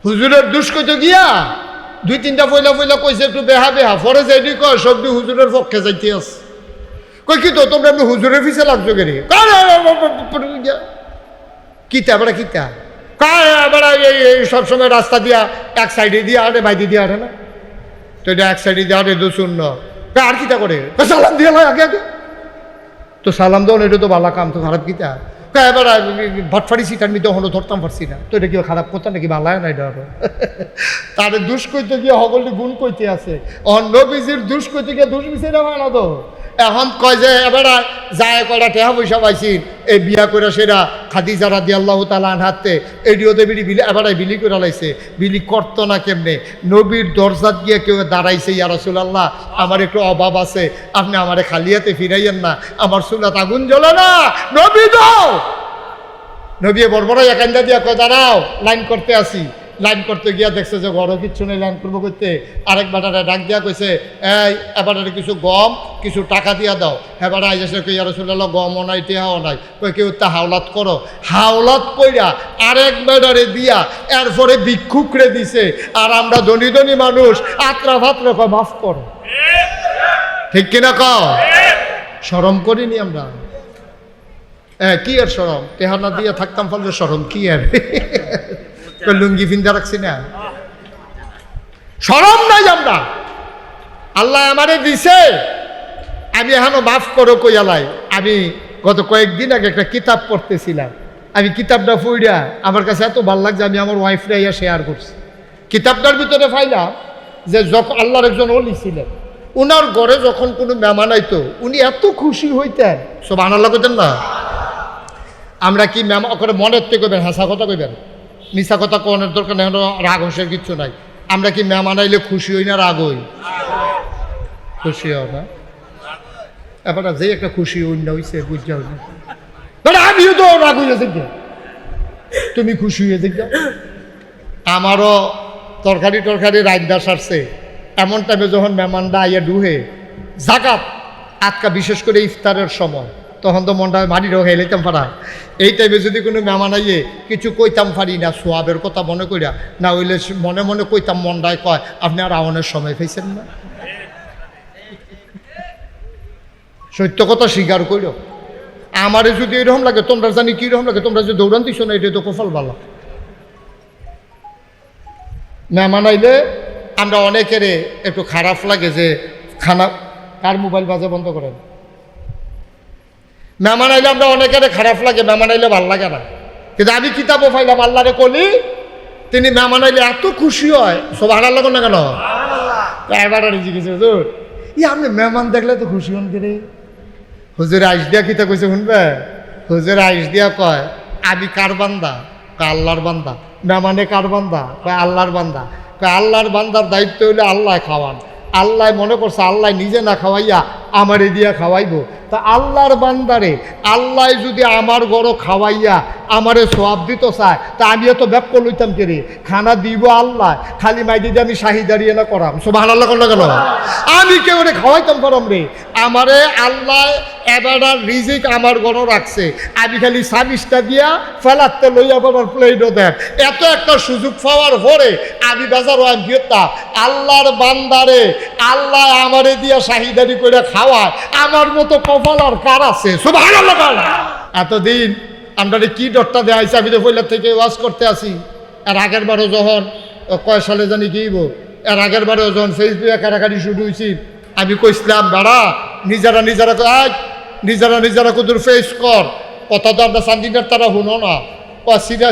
হুজুরের দুষ কইতে গিয়া দুই তিনটা ফইলা ফইলা কইছে একটু বেহা বেহা পরে যাইনি কয় সবটি হুজুরের পক্ষে যাইতে আছে। কই কি তো তোমরা এমনি হুজুরের পিছে লাগছো কেন? কিতা বেড়া কিতা বেড়া এই সবসময় রাস্তা দিয়া এক সাইডে দিয়ে আরে বাইরে দিয়ে আরে না তো এটা এক সাইডে দিয়ে আরে দু শূন্য আর কিতা করে সালাম দিয়ে আগে আগে তো সালাম দেওয়া এটা তো ভালো কাম, তো খারাপ কিতা এবার ভটফাড়ি সিটার মিতে হলো ধরতাম পারছি না, তো এটা কি খারাপ কথা নাকি? ভালো না এটা আরো তাদের দুষ কইতে গিয়ে সকলে গুণ কইতে আছে, অন্য বিজির দুষ কইতে গিয়ে দুষ বিছে না হয় না তো। এখন কয় যে এবার যায় কয়টা টেহা পয়সা পাইছি এই বিয়া করে সেরা খাদিজা রাদিয়াল্লাহু তাআলা আনহাতে এডিওতে বিলি বিলি এবার বিলি করে লাইছে। বিলি করতো না কেমনে? নবীর দরজাত গিয়ে কেউ দাঁড়াইছে, ইয়া রাসূলুল্লাহ আমার একটু অভাব আছে, আপনি আমারে খালিয়াতে ফিরাইয়েন না, আমার চুলাত আগুন জ্বলে না, নবী দাও। নবী বড়বড় একান্দা দিয়া কয় দাঁড়াও লাইন করতে আসি। লাইন করতে গিয়া দেখছে যে ঘরও কিচ্ছু নেই, লাইন করবো করতে আরেক বাটারে ডাক দিয়া কইছে এই এবারে কিছু গম কিছু টাকা দিয়া দাও। এবারে আইসে কই ইয়া রাসূলুল্লাহ গমও নাই টেহাও নাই। কই কেউ তা হাওলাত করো, হাওলাত কইরা আরেক বাটারে দিয়া এরপরে ভিক্ষুকরে দিছে। আর আমরা ধনী ধনী মানুষ আত্রা ফাত্রা কয় মাফ করো, ঠিক কিনা কও? শরম করিনি আমরা? কি আর শরম? টেহা না দিয়া থাকতাম পারলে শরম কি আর? লুঙ্গি ফিন্দা রাখছি না, শরম নাই আমরা। আল্লাহ আমারে দিছে, আমি এখনো মাফ করো কইয়ালাই। আমি গত কয়েকদিন আগে একটা কিতাব পড়তেছিলাম, আমি কিতাবটা পড়িয়া আমার কাছে এত ভালো লাগছে, আমি আমার ওয়াইফরা ইয়া শেয়ার করছি। কিতাবটার ভিতরে পাইলাম যে যখন আল্লাহর একজন ওলি ছিলেন, উনার ঘরে যখন কোনো মেহমান আইতো উনি এত খুশি হইতেন, সুবহানাল্লাহ কইতেন না? আমরা কি মেহমান করে মনের থেকে কইবেন, হাসা কথা কইবেন, মিশা কথা কোনের দরকার নেই, রাগ হসের কিচ্ছু নাই। আমরা কি মেহমান আইলে খুশি হই না রাগ হই? খুশি হও না? এবার যে একটা খুশি অন্য হইছে বুঝা হইছে, আমিও তো রাগ হইয়া দেখি, তুমি খুশি হয়ে দেখি। আমারও তরকারি টরকারি রাইন্দা সারছে, এমন টাইমে যখন মেহমানটা আইয়া ডুহে জাকাত আজকা, বিশেষ করে ইফতারের সময়, তখন তো মনটা মাটিরও খাইলাইতাম পারা। এই টাইমে যদি কোনো মেহমান আইয়ে কিছু কইতাম পারি না, সোয়াবের কথা মনে করিয়া, না হইলে মনে মনে কইতাম, মনটায় কয় আপনি আর আওয়ানের সময় পাইছেন না। সত্য কথা স্বীকার কইল। আমারে যদি এরকম লাগে, তোমরা জানি কি রকম লাগে, তোমরা যদি দৌড়ান দিছো না, এটা তো কপাল ভালো। মেহমান আইলে আমরা অনেকের একটু খারাপ লাগে যে খানা, কার মোবাইল বাজে বন্ধ করেন। মেহমান আইলে আমরা অনেকের খারাপ লাগে, মেহমান আইলে ভাল লাগে না। কিন্তু আমি কিতাবও পাইলাম আল্লাহরে কলি, তিনি মেহমান আইলে এত খুশি হয়, সব হারার লাগ না কেন? এবার জিজ্ঞেস হুজুর ই আপনি মেহমান দেখলে তো খুশি হন কে? হুজুর আইস দিয়া কিতা কইছে শুনবে? হুজুর আইস দিয়া কয় আমি কার বান্দা? কয় আল্লাহর বান্দা। মেহমানে কার বান্দা? কয় আল্লাহর বান্দা। কয় আল্লাহর বান্দার দায়িত্ব হইলে আল্লাহ খাওয়ান। আল্লাহ মনে করছে আল্লাহ নিজে না খাওয়াইয়া আমারে দিয়া খাওয়াইবো, তা আল্লাহর বান্দারে আল্লাহ যদি আমার গড় খাওয়াইয়া আমারে সোয়াব দিত চায়, তা আমিও তো ব্যাপ লইতাম কে রে? খানা দিব আল্লাহ, খালি মাই দিদি আমি শাহি দাঁড়িয়ে না করাম, সুবহানাল্লাহ না কেন? আমি কেউ রে খাওয়াইতাম পারাম রে? আমারে আল্লাহ এবার রিজিক আমার গড় রাখছে, আমি খালি সাবিসটা দিয়া ফেলাতে লইয়া বাবার প্লেটও দেন। এত একটা সুযোগ পাওয়ার পরে আমি বাজারও আমি গিয়েতাম আল্লাহর বান্দারে আল্লাহ আমারে দিয়া শাহিদারি করে খাওয়ায়, আমার মতো কপাল আর কার আছে? সুবহানাল্লাহ। এতদিন আমরা কি ডরটা দেয়া হয়েছে, আমি তো পয়লা থেকে ওয়াজ করতে আসি। আর আগের বারও যখন কয় সালে জানি কিইব, এর আগের বারেও যখন ফেসবুকে কারাকারি শুরু হয়েছি, আমি কইছিলাম বেড়া নিজেরা নিজেরা নিজেরা নিজেরা কুদুর ফেস কর, কথা তো আমরা চান্দিনার তারা শুনো না।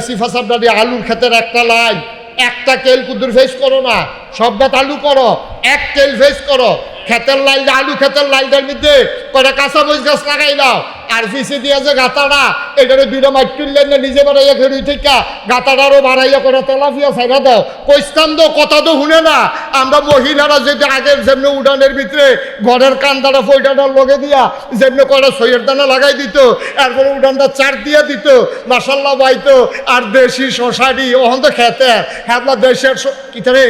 সিফা সাবডারি আলুর ক্ষেতের একটা লাইন, একটা কেল কুদুর ফেস করো না, সব গাছ আলু করো, এক কেল ফেস করো। ক্ষেতের লাইন আলু ক্ষেতের লাইনটার মধ্যে কয়টা কাঁচা মরিচ গাছ লাগাই দাও, আর পিছে দিয়া যে গাতাটা এটারে দুইটা মাইট তুললেন না, নিজে বাড়াইয়া খেড়ি থেকে গাতাটারও বাড়াইয়া করে তেলাফিয়া ছাইরা দাও। কইস্তাম তো কথা তো শুনে না। আমরা মহিলারা যদি আগের যেমনি উড়ানের ভিতরে ঘরের কান্দাটা ফইটাটার লগে দিয়া যেমনি করে সইয়ের দানা লাগাই দিত, এরপরে উড়ানটা চার দিয়া দিত, মাসাল্লাহ বাইতো। আর দেশি শশারি ওখান তো খেতে হ্যাঁ দেশের কিতারে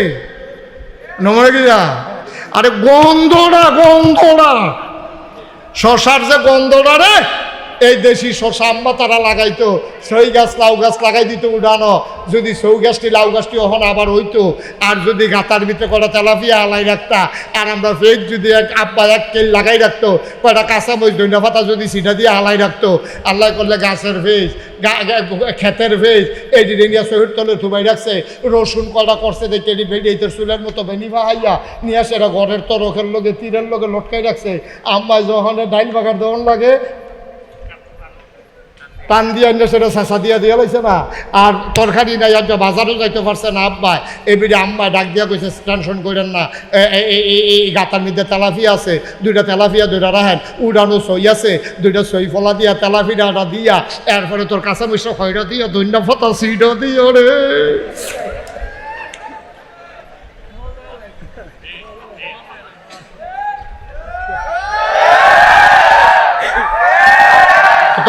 নমরে গিয়া, আরে গন্ধটা গন্ধটা শশার যে গন্ধটা রে, এই দেশি শশা আম্মা তারা লাগাইতো, সই গাছ লাউ গাছ লাগাই দিত উড়ানো, যদি সৌ গাছটি লাউ গাছটি ওখানে আবার হইতো, আর যদি গাতার ভিতরে কটা তেলাপিয়া আলাই রাখতা, আর আমরা ফেক যদি এক আব্বা এক কেল লাগাই রাখতো, কয়টা কাঁচামরিচ ধনিয়া পাতা যদি সিটা দিয়ে আলাই রাখতো, আল্লাহ করলে গাছের ফেজ ক্ষেতের ফেজ এই ডিনিয়া শহীদ তলে থুবাই রাখছে, রসুন কয়টা করছে দেখে এটি বেরিয়ে চুলের মতো বেনিভা হাইয়া নিয়ে আসে এরা ঘরের তরকের লোকে তীরের লোকে লটকাই রাখছে। আম্মায় যখন ডাইল বাগার দেওয়ার লাগে টান দিয়ে আনলে সেটা চেঁচা দিয়া লাইছে না, আর তরকারি নাই, আর বাজারও যাইতে পারছে না আব্বাই, এবারে আম্মায় ডাক দিয়া কইছে টেনশন করেন না, এই গাতার মধ্যে তেলাপিয়া আছে, দুইটা তেলাপিয়া দুইটা রাহেন, উড়ানো সই আছে, দুইটা সই ফলা দিয়া তেলাপিয়াটা দিয়া এরপরে তোর কাঁচা মিশ্র খয়রা দিয়া দৈন্যা ফতা সিটা দিয়া রে।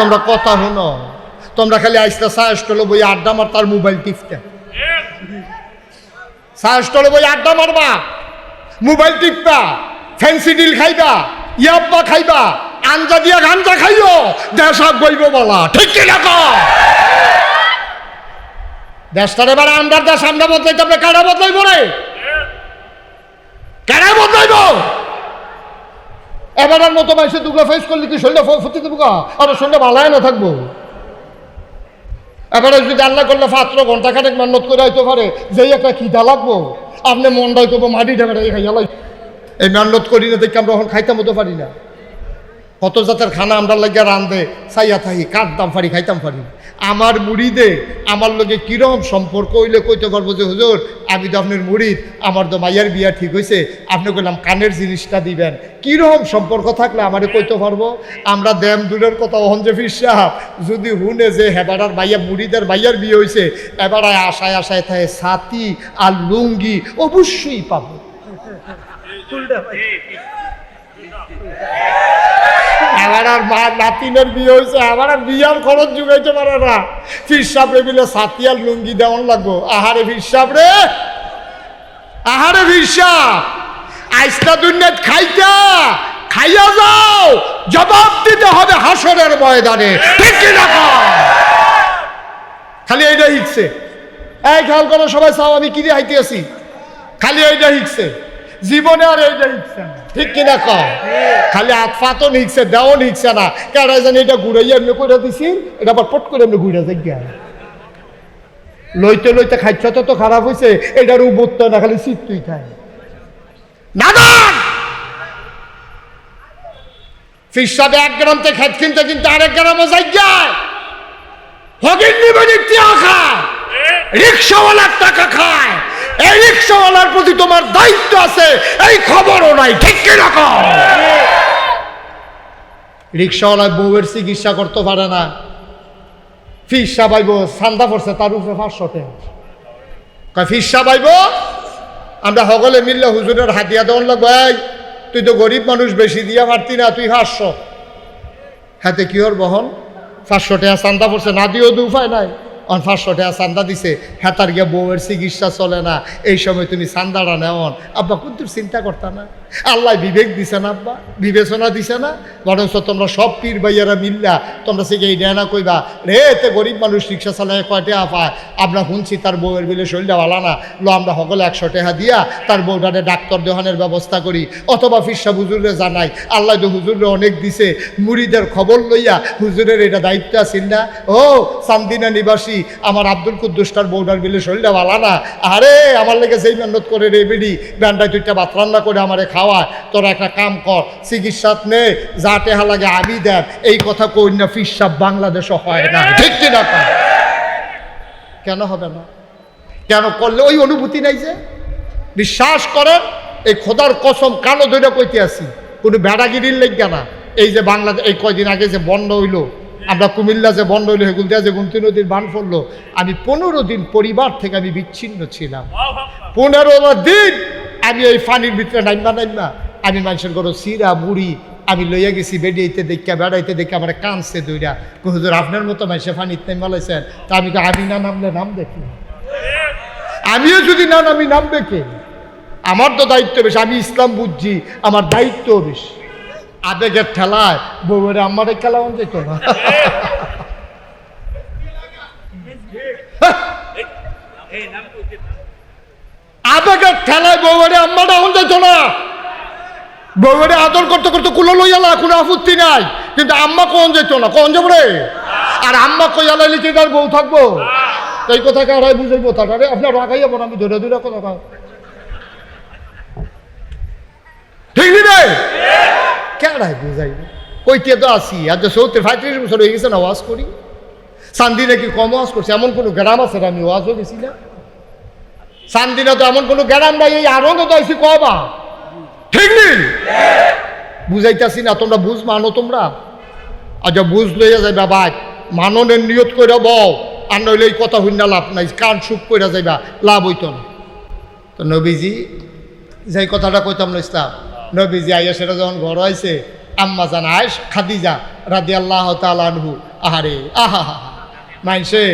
তোমরা কথা শোনো, তোমরা খালি আইসটা চা স্টলে বই আড্ডা মার, তার মোবাইল টিপতে চা স্টলে বই আড্ডা মারবা, মোবাইল টিপবা, ফ্যান্সি ডিল খাইবা, ইয়াব্বা খাইবা, আঞ্জা দিয়া গাঞ্জা খাইও, দেশ বইব বলা, ঠিক কি না? দেশটার এবার আন্ডার দেশ আমরা বদলাইতে হবে, কারা বদলাইব রে? কারা বদলাইব? এবারের মতো মাইসে দুগুলো ফেস করলে কি শরীরটা ফুটি দেবো গা, আর শরীরটা ভালোই না থাকবো। এবারে যদি আল্লাহ করলে 5 ঘন্টা খানেক মেহনত করে হইতে পারে, যেই একটা খিদা লাগবো আপনি মনটাই করবো মাটি ঢাকা খাইয়ালাই, এই মেহনত করি না দেখি আমরা এখন খাইতাম হতে পারি না। কত জাতের খানা আমরা লাগিয়া রান্ধে চাইয়া থাকি, কাটতাম পারি, খাইতাম পারি। আমার মুড়িদে আমার লগে কিরম সম্পর্ক হইলে কইতে পারবো যে হুজুর আমি তো আপনার মুড়িদ, আমার তো মাইয়ার বিয়া ঠিক হয়েছে, আপনি কইলাম কানের জিনিসটা দিবেন, কিরম সম্পর্ক থাকলে আমারে কইতে পারবো। আমরা দেম দূরের কথা ওহন যে ফির সাহেব যদি হুনে যে হেবারার মাইয়া মুড়িদের মাইয়ার বিয়ে হয়েছে, এবার আশায় আশায় থাকে ছাতি আর লুঙ্গি অবশ্যই পাবো। আমার আর মা নাতিনের বিয়ে হয়েছে, আমার আর বিয়ার খরচ জুগাইতে পারে না, ফির সাপড়ে মিলে ছাতি আর লুঙ্গি দেওয়ান লাগবো। আহারে ফির সাপড়ে, আহারে ফির সাপ, আইসটা দুনিয়াত খাইতা খাইয়া যাও, জবাব দিতে হবে হাসরের ময়দানে, ঠিক কি না? খালি এইটা হিকছে, এই খেয়াল করো সবাই, চাও আমি কিনে হাইতে আছি, খালি এইটা হিকছে জীবনে, আর এইটা হিকছে না, ঠিক কিনা? খালি হাত ফাতও নিচ্ছে, দেওয়া নিচ্ছে না, কেন জানি এটা ঘুরাইয়া এমনি করে দিছি, এটা আবার পট করে এমনি ঘুরে যাই, লইতে লইতে খাইছ তো খারাপ হয়েছে, এটার উবুত্ত না, খালি চিত্তুই খায় না। ফিসাবে 1 গ্রামতে খেত কিনতে কিনতে আরেক গ্রামে যাই যায়, হগির নিবেদিত খায়, রিক্সাওয়ালার টাকা খায়, এই রিক্সাওয়ালার প্রতি তোমার দায়িত্ব আছে, এই খবরও নাই, ঠিক কিরকম? রিক্সাওয়ালার বউয়ের চিকিৎসা করতে পারে না, ফিসা পাইব সান্দা পড়ছে তার উপরে 500 টাকা, ফিসা পাইব আমরা সকলে মিললে হুজুরের হাতিয়া দেওয়ান লাগবো, এই তুই তো গরিব মানুষ, বেশি দিয়া পারতি না, তুই 500 হাতে কি ওর বহন 500 টাকা চান্দা পড়ছে, না দিয়েও তো উপায় নাই, 500 টাকা চান্দা দিছে, হেতার গিয়া বউয়ের চিকিৎসা চলে না, এই সময় তুমি চান্দাটা নেওয়ান। আব্বা কিন্তু চিন্তা করতা না, আল্লাহ বিবেক দিছে না আব্বা, বিবেচনা দিছে না, বরঞ্চ তোমরা সব পীর ভাইয়ারা মিল্লা তোমরা সে এই দেয় না কইবা রে, এতে গরিব মানুষ রিক্সা চালায় কয়টা পায়, আমরা শুনছি তার বউয়ের বিলে শরীরটা ভালো না, আমরা সকলে 100 টাকা দিয়া তার বউটারে ডাক্তার দেওয়ানের ব্যবস্থা করি, অথবা ফিরসা হুজুরে জানাই, আল্লাহ তো হুজুরে অনেক দিছে, মুড়িদের খবর লইয়া হুজুরের এটা দায়িত্ব আছিল না, ও চান্দিনা নিবাসী আমার আব্দুল কুদ্দুসটার বউটার বিলে শরীরটা ভালো না, আরে আমার লেগে যেই মেহনত করে রে বেডি ব্যান্ডায় তুইটা ভাত রান্না করে আমারে খাওয়া, তোরা একটা কাম কর, চিকিৎসা নে, যা টেহা লাগে আমি দেন, এই কথা কই না ফিরসাব বাংলাদেশও হয় না, ঠিক কিনা? কেন হবে না? কেন করলে ওই অনুভূতি নাই যে? বিশ্বাস করেন, এই খোদার কসম কানো ধরে কইতে আসি, কোনো বেড়াগিরির লেগে না। এই যে বাংলাদেশ এই কয়দিন আগে যে বন্ধ হইলো, আমরা কুমিল্লা যে বন্ধ হইলো, হেগুল দেওয়া যে গুমতি নদীর বান পড়লো, আমি 15 দিন পরিবার থেকে আমি বিচ্ছিন্ন ছিলাম, 15 দিন আমি এই পানির ভিতরে নাইমা আমি মানুষের ঘরে সিরা মুড়ি আমি লইয়া গেছি, বেড়াইতে দেখা বেড়াইতে দেখে আমার কানছে দইরা, হুজুর আপনার মতো মানুষে পানির নাইমা লাইছেন, তা আমি না নামলে নাম দেখি, আমিও যদি না নামি নামবে কে? আমার তো দায়িত্ব বেশি, আমি ইসলাম বুঝছি, আমার দায়িত্ব বেশি, আবেগের ঠেলায় বউয়ের আম্মারে খেলাও যেত না। আবেগের ঠেলায় বউয়ের আম্মাটা যেত না। বউয়ের আদর করতে করতে কুলো লইয়ালা, কোনো আপত্তি নাই, কিন্তু আম্মা কোন যেত না, কোন যাবো রে? আর আম্মা কইয়ালা লিখে তার বউ থাকবো? এই কথা কারাই বুঝাইবো? তাটারে আপনার রাখাই যাবো না, আমি ধরে ধরে কথা ঠিক রে কেরাই বুঝাইবো? কইতে তো আসি আজ 35 বছর হয়ে গেছে না ওয়াজ করি। চান্দি নাকি কম ওয়াজ করছে এমন কোনো গ্রাম আছে? আমি ওয়াজও গেছি না। চান্দিনা তো এমন কোনো গ্রাম নাই, এই আনন্দ তো আইসি কবা, ঠিক নেই? বুঝাইতেছি না, তোমরা বুঝ মানো তোমরা। আচ্ছা বুঝ লইয়া যাইবা ভাই, মাননের নিয়ত করে বউ, আর নইলে এই কথা হইনা লাভ নাই, কান সুখ করে যাইবা, লাভ হইত না। তো নবীজি যে কথাটা কইতাম না ইসলাম, নবীজি আইয়া সেটা যখন ঘর আইছে, আম্মা জান আয়েশ খাদিজা রাদিয়াল্লাহু তাআলা আনহু, আহারে আহা মাইনসে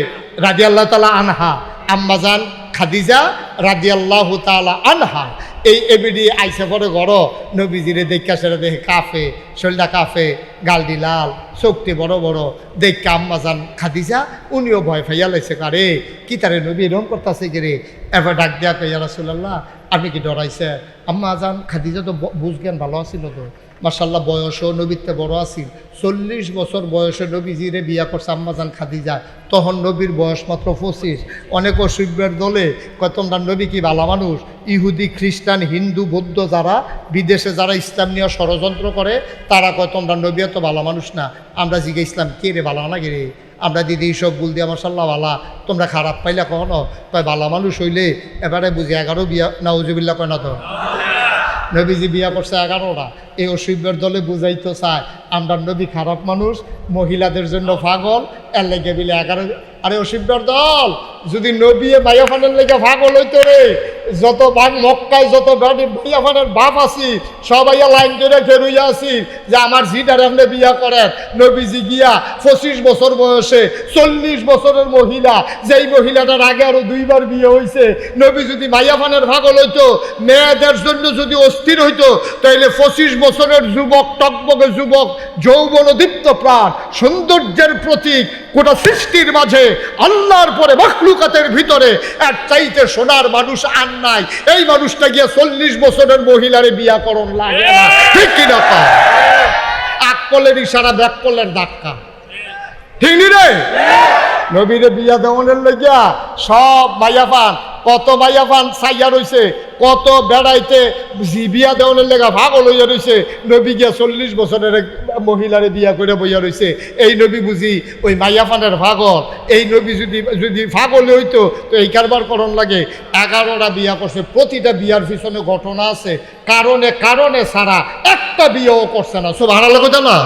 রাদিয়াল্লাহু তাআলা আনহা, আম্মা জান খাদিজা রাদিয়াল্লাহু তাআলা আনহা, এই এবিডি আইসে পরে ঘর নবীজিরে দেখা সেটা দেখে কাফে, শরীরটা কাফে, গালডি লাল, চোখটি বড় বড়, দেখা আম্মা জান খাদিজা উনিও ভয় ফাইয়া লাইছে, কারে কি তারে নবী এরকম করতেছে কি রে? এবার ডাক দেয়া কে ইয়া রাসূলুল্লাহ আপনি কি ডরাইছে? আম্মা জান খাদিজা তো বুঝ জ্ঞান ভালো আছিল তো, মাশাআল্লাহ বয়সও নবীতে বড় আছিল, 40 বছর বয়সে নবীজিরে বিয়া করছে আম্মা জান খাদিজা, তখন নবীর বয়স মাত্র 25। অনেক অসুবিধার দলে কয় তোমরা নবী কি ভালো মানুষ? ইহুদি খ্রিস্টান হিন্দু বৌদ্ধ যারা বিদেশে যারা ইসলাম নিয়ে ষড়যন্ত্র করে তারা কয় তোমরা নবী তো ভালো মানুষ না। আমরা জিগে ইসলাম কে রে ভালো না কে রে? আমরা দিদি সব বল দিয়া মাশাআল্লাহ ভালা, তোমরা খারাপ পাইলা কখনো? কয় ভালো মানুষ হইলে এবারে বুঝি 11 বিয়া, নাউজুবিল্লাহ কয় না তো? নবীজি বিয়া করছে 11টা। এই অসুবিধার দলে বুঝাইতে চায় আমরা নবী খারাপ মানুষ, মহিলাদের জন্য পাগল, এর লেগে বিলে 11। আরে অসুবিধার দল, যদি নবী মাইয়া ফানের লেগে পাগল হইতো রে, যত ভাগ মক্কায় যত মাইয়া ফানের বাপ আছি সবাইয়া লাইন ধরে ফেরুইয়া আছি যে আমার জিটার এমনি বিয়া করেন। নবীজি গিয়া 25 বছর বয়সে 40 বছরের মহিলা, যেই মহিলাটার আগে আরো 2বার বিয়ে হয়েছে, নবী যদি মাইয়া ফানের পাগল হইতো, মেয়েদের জন্য যদি অস্থির হইতো, তাইলে 25 বছরের যুবক, টকবকে যুবক, যৌবন দীপ্ত প্রাণ, সৌন্দর্যের প্রতীক, গোটা সৃষ্টির মাঝে আল্লাহর পরে মাখলুকাতের ভিতরে এর চাইতে সোনার মানুষ আর নাই। এই মানুষটা গিয়া 40 বছরের মহিলারে বিয়া করণ লাগে না, ঠিক কিনা? আকলের ইশারা ব্যাকলের ধাক্কা, ঠিক নি রে? নবীরে বিয়া দেওয়ানের লাগিয়া সব মাইয়াফান, কত মাইয়াফান সাইয়া রইছে, কত বেড়াইতে বিয়া দেওয়ানের লেগা ভাগল হইয়া রইছে। নবী গিয়া 40 বছরের মহিলারে বিয়া করে বইয়া রইছে। এই নবী বুঝি ওই মাইয়াফানের ভাগল? এই নবী যদি ভাগল হইতো তো এই কারবার করণ লাগে। 11টা বিয়া করছে, প্রতিটা বিয়ার পিছনে ঘটনা আছে, কারণে কারণে ছাড়া একটা বিয়েও করছে না। সব হারা লাগে না?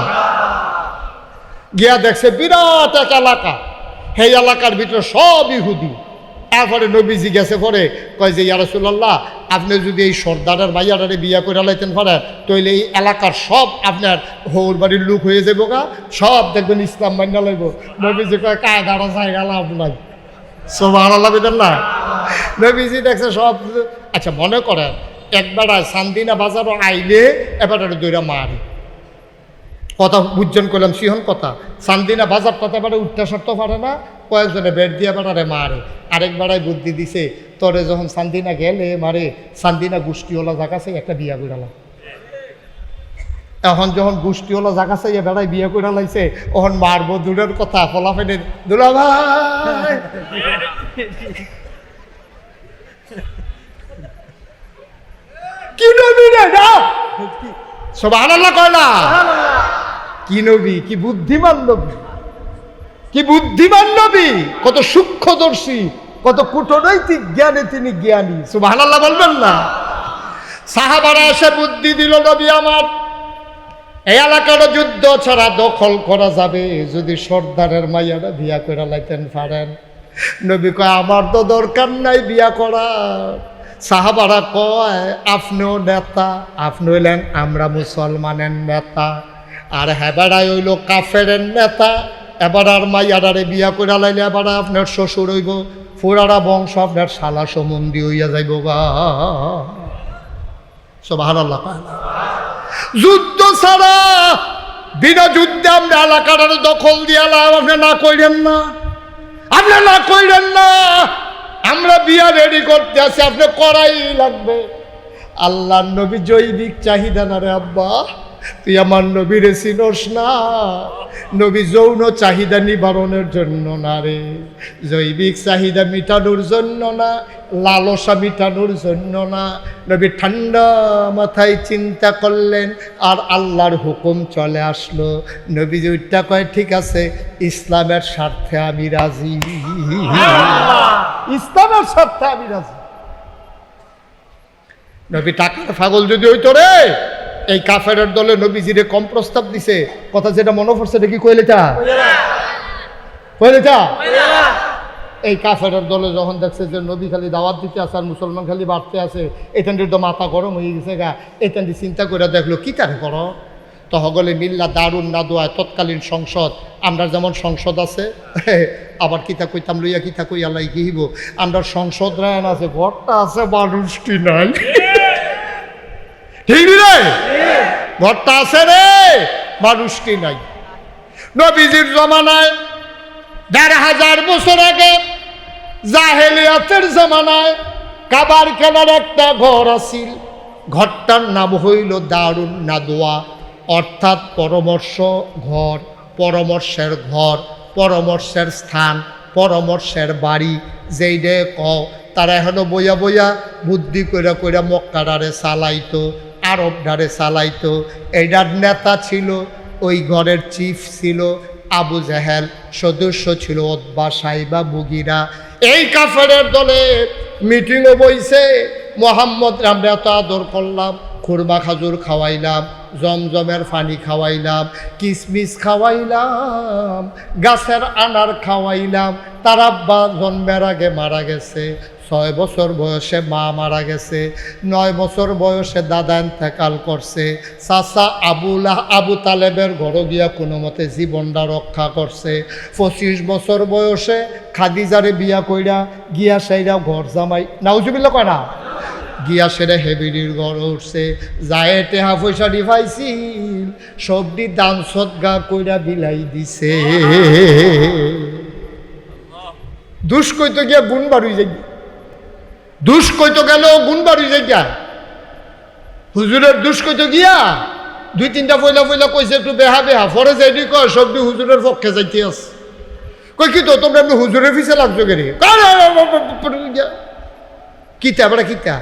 গিয়া দেখছে বিরাট এক এলাকা, সেই এলাকার ভিতরে সব ইহুদি। এরপরে নবীজি গেছে পরে কয় যে ইয়া রাসূলুল্লাহ আপনি যদি এই সর্দারের মাইয়াটারে বিয়া করে লাইতেন পারেন তাইলে এই এলাকার সব আপনার হৌর বাড়ির লোক হয়ে যাবো গা, সব দেখবেন ইসলাম মাইনা লাগবো। নবীজি কয় কায়দাটা জায়গা লাভ নাই। সুবহানাল্লাহ বিদেন না? নবীজি দেখছে সব। আচ্ছা মনে করেন একবার চান্দিনা বাজারও আইলে এবার দৈরা মারি, কথা বুঝছেন করলাম সিহন কথা। চান্দিনা বাজার কথা এবারে উঠতে সরতে পারে না, কয়েকজনে বেড দিয়ে বেড়ারে মারে। আরেকবারাই বুদ্ধি দিছে তোরে যখন চান্দিনা গেলে মারে, চান্দিনা গোষ্ঠীওয়ালা জায়গা চাই একটা বিয়া করালাম। এখন যখন গোষ্ঠীওয়ালা জায়গা চাই বেড়াই বিয়ে করে লাইছে, তখন মারবো দূরের কথা, ফলা ফেলে দুলা ভাই কি নবী রে না? সুবহানাল্লাহ কয় না? কি নবী, কি বুদ্ধিমান নবী, কি বুদ্ধিমান নবী, কত সূক্ষ্মদর্শী, কত কূটনৈতিক জ্ঞানে তিনি জ্ঞানী। সুবহানাল্লাহ বলবেন না? সাহাবারা এসে বুদ্ধি দিল নবী আমার, এই এলাকার যুদ্ধ ছাড়া দখল করা যাবে যদি সর্দারের মাইয়ারা বিয়া করে লাইতেন পারেন। নবী কয় আমার তো দরকার নাই বিয়া করার। সাহাবারা কয় আপনিও নেতা, আপনি হইলেন আমরা মুসলমানের নেতা, আর হেবারাই হইল কাফেরের নেতা। এবার আর মাইয়াডারে বিয়া করে লাইলে এবার আপনার শ্বশুর হইব, ফুরারা বংশ আপনার শালা সম্বন্ধী হইয়া যাইব গা। সুবহানাল্লাহ। যুদ্ধ ছাড়া বিনা যুদ্ধে আমরা এলাকাটা দখল দিয়ালাম। আপনি না কইলেন না, আপনি না কইলেন না। আমরা বিয়া রেডি করতে আছি, আপনি করাই লাগবে। আল্লাহ নবী জৈবিক চাহিদা না রে আব্বা, তুই আমার নবীরে চিনস না। নবী যৌন চাহিদা নিবারণের জন্য না রে, জৈবিক চাহিদা মিটানোর জন্য না, লালসা মিটানোর জন্য না। নবী ঠান্ডা মাথায় চিন্তা করলেন, আর আল্লাহর হুকুম চলে আসলো। নবী যেটা কয়, ঠিক আছে, ইসলামের স্বার্থে আমি রাজি, ইসলামের স্বার্থে আমি রাজি। নবী টাকার পাগল যদি হইতো রে, এই কাফেরের দলে নবীজিরে কম প্রস্তাব দিছে। কথা যেটা মনে পড়ছে দেখি কইলেটা এই কাফেরের দলে যখন দেখছে যে নবী খালি দাওয়াত দিতে আছে আর মুসলমান খালি বাড়তে আছে, এটান্ডির তো মাথা গরম হয়ে গেছে গা। এটান্ডি চিন্তা করে দেখলো কি তারে করো। তো হগলে মিল্লা দারুন নাদুয়ায় তৎকালীন সংসদ, আমরা যেমন সংসদ আছে, আবার কিতা কইতাম লইয়া কিতা কই আল্লাহ গিহিব। আমরা সংসদ রায়ন আছে, ঘরটা আছে, মানুষটি নাই। ঠিক রে, ঘরটা আছে রে, মানুষটি নাই। নবীজির জমানায় ১,৫০০ বছর আগে জাহেলিয়াতের জমানায় কাবার খেলার একটা ঘর আছিল। ঘরটার নাম হইল দারুন নাদোয়া, অর্থাৎ পরামর্শ ঘর, পরামর্শের ঘর, পরামর্শের স্থান, পরামর্শের বাড়ি। যেই ডে তারা এখনো বইয়া বইয়া বুদ্ধি কইরা কইরা মক্কাডারে চালাইতো, আরব ডারে চালাইতো। এইটার নেতা ছিল, ওই ঘরের চিফ ছিল আবু জাহেল, সদস্য ছিল উতবা, সাইবা, মুগিরা। এই কাফেরের দলে মিটিংও বইছে। মোহাম্মদ আমরা এত আদর করলাম, খুরমা খাজুর খাওয়াইলাম, জমজমের পানি খাওয়াইলাম, কিসমিস খাওয়াইলাম, গাছের আনার খাওয়াইলাম। তার আব্বা জন্মের আগে মারা গেছে, 6 বছর বয়সে মা মারা গেছে, 9 বছর বয়সে দাদা ইন্তেকাল করছে। চাচা আবু তালেবের ঘরে গিয়া কোনো মতে জীবনটা রক্ষা করছে। 25 বছর বয়সে খাদিজারে বিয়া কইরা গিয়া সেইরা ঘর জামাই, নাউজুবিল্লাহ কয় না, গিয়া সেরে হেবিডির ঘরে উঠছে। যায় টেহা পয়সা ডিভাইছিল, সবটি দান সদগা কইরা বিলাই দিছে। দুষ কইতো গিয়া গুণ বাড়ি যাই, দুষ কইতো গেল গুণ বাড়ি যাই গিয়া। হুজুরের দুষ কইতো গিয়া 2-3টা পয়লা পয়লা কইছে একটু বেহা বেহা, পরে যাইনি কয় সবটি হুজুরের পক্ষে যাইতে আছে। কই কি তো তোমরা এমনি হুজুরের পিছে লাগছো কেন? কিতা বেড়া কিতা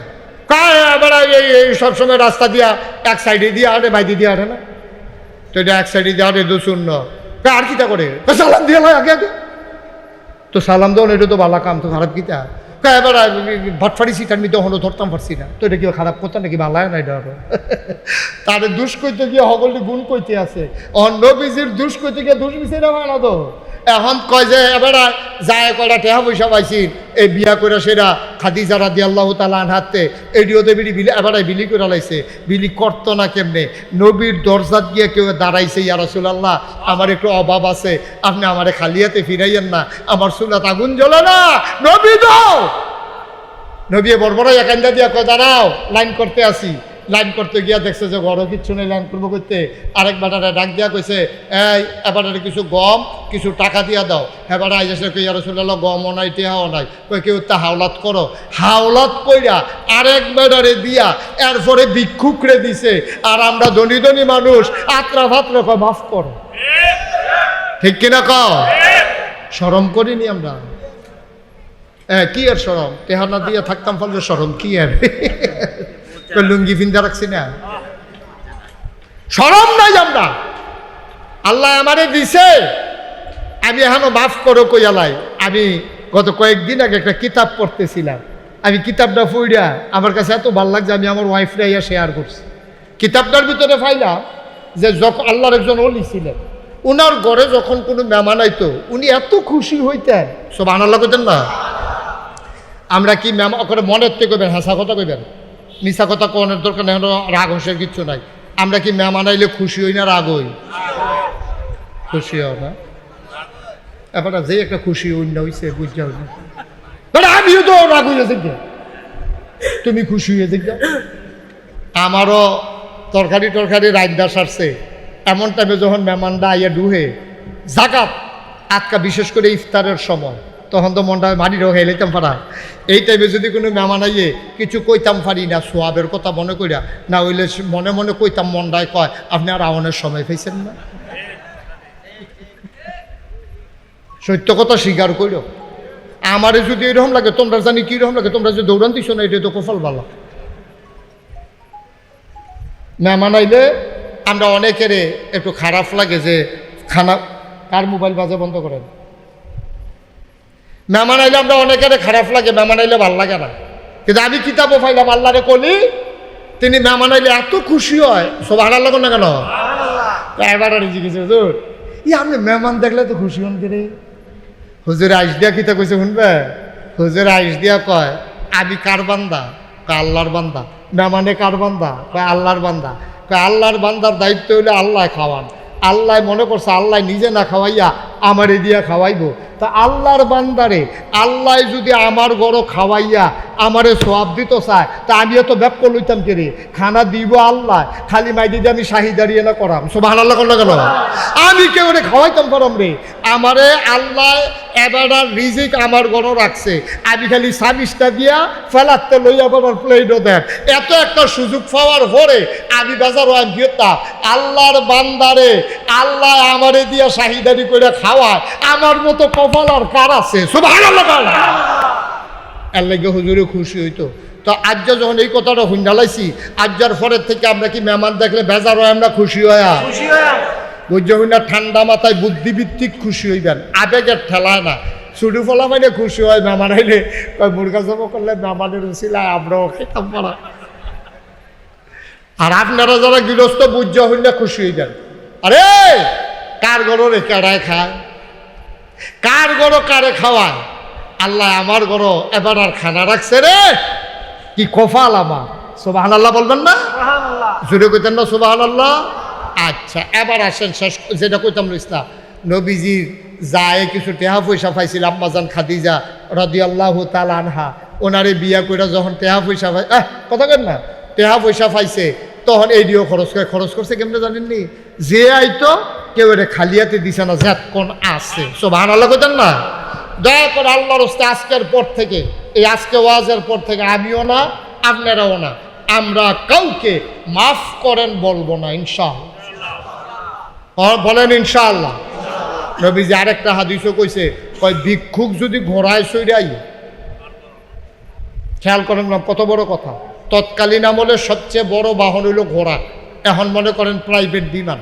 বেড়া এই সবসময় রাস্তা দিয়া এক সাইডে দিয়ে আরে বাইদি দিয়ে আরে না, তো এটা এক সাইডে দিয়ে আরে শূন্য আর কিতা করে সালাম দিয়ে আগে আগে তো সালাম দেওয়া, এটা তো ভালো কাম, তো খারাপ কিতা এবার ভটফাড়ি সিটার নিতে হলো ধরতাম পারছি না, তো এটা কি খারাপ কথা নাকি? ভালো হয় না এটা আরো। তার দুষ কইতে গিয়ে হগলটি গুণ কইতে আছে, নবীজির দুষ কইতে গিয়ে দুষ মিশে না হয় না। তো এখন কয় যে এবার যায় কয়টা টেহা পয়সা পাইছি এই বিয়া করে সেরা খাদিজা রাদিয়াল্লাহু তাআলা আনহাতে এডিওতে বিলি বিলি এবার বিলি করে লাইছে। বিলি করতো না কেমনে? নবীর দরজাত গিয়ে কেউ দাঁড়াইছে, ইয়া রাসূলুল্লাহ আমার একটু অভাব আছে, আপনি আমারে খালিয়াতে ফিরাইয়েন না, আমার চুলাত আগুন জ্বলে না। নবী দাও, নবী বড়বড় একান্দা দিয়া কয় দাঁড়াও লাইন করতে আসি। লাইন করতে গিয়া দেখছে যে ঘরও কিচ্ছু নেই, লাইন করবো করতে আরেক বাটারে ডাক দিয়া কইছে, এই এবারে কিছু গম কিছু টাকা দিয়া দাও। এবারে আইসে কই ইয়া রাসূলুল্লাহ গমও নাই টেহাও নাই। কই কেউ তা হাওলাত করো, হাওলাত কইরা আরেক বাটারে দিয়া এরপরে ভিক্ষুকরে দিছে। আর আমরা ধনী ধনী মানুষ আত্রা ফাত্রা কয় মাফ করো, ঠিক কিনা কও? শরম করিনি আমরা? কি আর শরম? টেহা না দিয়া থাকতাম পারলে শরম কি আর? লুঙ্গি ফিন্দা রাখছি না, শরম নাই আমরা। আল্লাহ আমারে দিছে, আমি এখনো মাফ করো কইয়ালাই। আমি গত কয়েকদিন আগে একটা কিতাব পড়তেছিলাম, আমি কিতাবটা পড়িয়া আমার কাছে এত ভালো লাগছে, আমি আমার ওয়াইফরা ইয়া শেয়ার করছি। কিতাবটার ভিতরে পাইলাম যে যখন আল্লাহর একজন ওলি ছিলেন, উনার ঘরে যখন কোনো মেহমান আইতো উনি এত খুশি হইতেন, সব আনাল্লাহ করতেন না। আমরা কি মেহমান করে মনের থেকে কইবেন, হাসা কথা কইবেন, মিশা কথা কোনের দরকার নেই, রাগ হসের কিচ্ছু নাই। আমরা কি মেহমান আইলে খুশি হই না রাগ হই? খুশি হও না? এবার যে একটা খুশি অন্য হইছে বুঝতে হইল, আমিও তো রাগ হইয়া দেখি, তুমি খুশি হয়ে দেখি। আমারও তরকারি টরকারি রাইন্দা সারছে, এমন টাইমে যখন মেহমানরা আইয়া ডুহে জাকাত আজকা বিশেষ করে ইফতারের সময়, তখন তো মনটা মাটিরও খেলাইতাম পারা। এই টাইমে যদি কোনো মেহমান আইয়ে কিছু কইতাম পারি না, সোয়াবের কথা মনে করিয়া, না হইলে মনে মনে কইতাম মনটায় কয় আপনি আর আওয়ানের সময় পেয়েছেন না। সত্য কথা স্বীকার কইল। আমারে যদি এরকম লাগে, তোমরা জানি কীরকম লাগে, তোমরা যে দৌড়ান দিছো না, এটা তো কপাল ভালো। মেহমান আইলে আমরা অনেকের একটু খারাপ লাগে যে খানা, কার মোবাইল বাজে বন্ধ করেন। মেহমান আইলে আমরা অনেকের খারাপ লাগে, মেহমান আইলে ভাল লাগে না। কিন্তু আমি কিতাবও পাইলাম আল্লাহরে কলি, তিনি মেহমান আইলে এত খুশি হয়, সব হারার লাগুন না কেন? এবার জিজ্ঞেস হুজুর, আপনি মেহমান দেখলে তো খুশি হন কে রে? হুজুর আইস দিয়া কিতা কইছে শুনবে? হুজুর আইস দিয়া কয় আমি কার বান্দা? কয় আল্লাহর বান্দা। মেহমানে কার বান্দা? কয় আল্লাহর বান্দা। কয় আল্লাহর বান্দার দায়িত্ব হইলে আল্লাহ খাওয়ান। আল্লাহ মনে করছে আল্লাহ নিজে না খাওয়াইয়া আমারে দিয়া খাওয়াইবো। তা আল্লাহর বান্দারে আল্লাহ যদি আমার গরো খাওয়াইয়া আমারে সোয়াব দিত চায়, তা আমিও তো ব্যাপ করে লইতাম কে রে? খানা দিব আল্লাহ, খালি মাই দিদি আমি শাহি দাঁড়িয়ে না করাম। সুবহানাল্লাহ কোন গেল? আমি কেউ রে খাওয়াইতাম করাম রে? আমারে আল্লাহ এবার রিজিক আমার গরো রাখছে, আমি খালি সাবিসটা দিয়া ফেলাতে লইয়া বাবার প্লেটও দেন। এত একটা সুযোগ পাওয়ার পরে আমি বাজারও আমি গিয়েতাম আল্লাহর বান্দারে আল্লাহ আমারে দিয়া শাহিদারি করে খাওয়ায়, আমার মতো কপাল আর কার আছে? সুবহানাল্লাহ। এর লাগে হুজুরে খুশি হইতো। তো আজ যখন এই কথাটা হুন্ডালাইছি, আজ্জার পরের থেকে আমরা কি মেহমান দেখলে বেজার হয় আমরা খুশি হইয়া? বুঝতে হইনা ঠান্ডা মাথায় বুদ্ধিভিত্তিক খুশি হইবেন, আবেগের ঠেলায় না। ছুটু ফলা মানে খুশি হয়, মেহমান আইলে মুরগা জব করলে মেহমানের উচিলায় আমরাও খেতাম পারা। আর আপনারা যারা গৃহস্থ বুঝ হইনা খুশি হইবেন, আরে কার গরো রে কেড়ায় খায়, কার গরো কারে খাওয়ায়? আল্লাহ আমার গরো এবার আর খানা রাখছে রে, কি কফাল আমার। সুবহানাল্লাহ বলবেন না? জুড়ে কইতেন না সুবহানাল্লাহ? আচ্ছা, এবার আসেন শেষ যেটা কইতাম ইসলাম নবীজির যায় কিছু টেহা পয়সা পাইছিল আম্মাজান খাদিজা রাদিয়াল্লাহু তাআলা আনহা, ওনারে বিয়া কইরা যখন টেহা পয়সা পাই কথা কেন না টেহা পয়সা পাইছে, তখন এই দিয়েও খরচ করছে কেমনে জানেননি? যে আইতো কেউ এটা খালিয়াতে দিছে না, জ্যাত কোন আছে। সুবহানাল্লাহ কইতেন না? দয়া করে আল্লাহর রাস্তে আজকের পর থেকে, এই আজকে ওয়াজের পর থেকে আমিও না আপনারাও না, আমরা কাউকে মাফ করেন বলবো না ইনশাআল্লাহ। বলেন ইনশাআল্লাহ। নবীজি আরেকটা হাদিসও কইছে, কয় ভিক্ষুক যদি ঘোড়ায় চড়াই, খেয়াল করেন না কত বড় কথা, তৎকালীন আমলে সবচেয়ে বড় বাহন হইল ঘোড়া। এখন মনে করেন প্রাইভেট বিমান।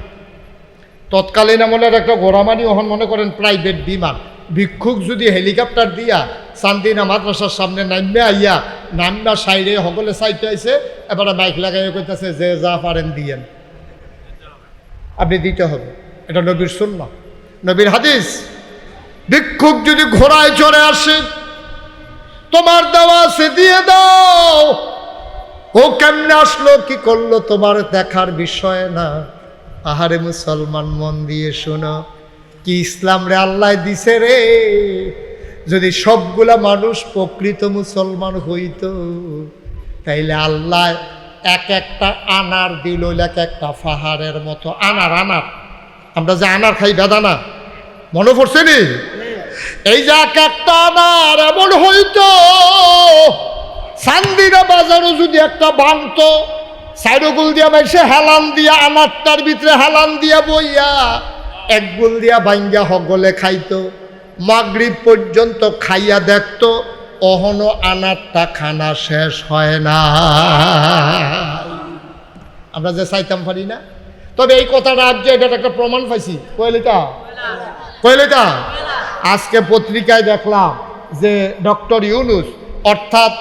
তৎকালীন আমলের একটা ঘোড়া মানি এখন মনে করেন প্রাইভেট বিমান। ভিক্ষুক যদি হেলিকপ্টার দিয়া চান্দিনা মাদ্রাসার সামনে নামবে আইয়া নামনা সাইডে সকলে চাইতে আইছে, এবারে বাইক লাগাইয়া কইতেছে যে যা পারেন দিয়েন, আপনি দিতে হবে। এটা নবীর সুন্নাহ, নবীর হাদিস। ভিক্ষুক যদি ঘোড়ায় চড়ে আসে, তোমার দেওয়া সে দিয়ে দাও, ও কেমনে আসলো কি করলো তোমার দেখার বিষয় না। আহারে মুসলমান মন দিয়ে শোনো, কি ইসলাম রে আল্লাহ দিছে রে। যদি সবগুলা মানুষ প্রকৃত মুসলমান হইতো, তাইলে আল্লাহ এক একটা আনার দিল, এক একটা পাহাড়ের মতো। আনার আমরা যে আনার খাই বেদানা, মনে পড়ছে নি? এই যে এক একটা আনার এমন হইতো, চান্দিনা বাজারও যদি একটা বানতো, সাইডগুল দিয়া বাইসে হেলান দিয়া আনারটার ভিতরে হেলান দিয়া বইয়া এক গুল দিয়া ভাঙ্গা হগলে খাইতো, মাগরিব পর্যন্ত খাইয়া দেখতো, অহনো আনারটা খানা শেষ হয় না। আমরা যে চাইতাম পারি না। তবে এই কথাটা আজ যে এটা একটা প্রমাণ পাইছি, কইলেটা আজকে পত্রিকায় দেখলাম যে ডক্টর ইউনূস, অর্থাৎ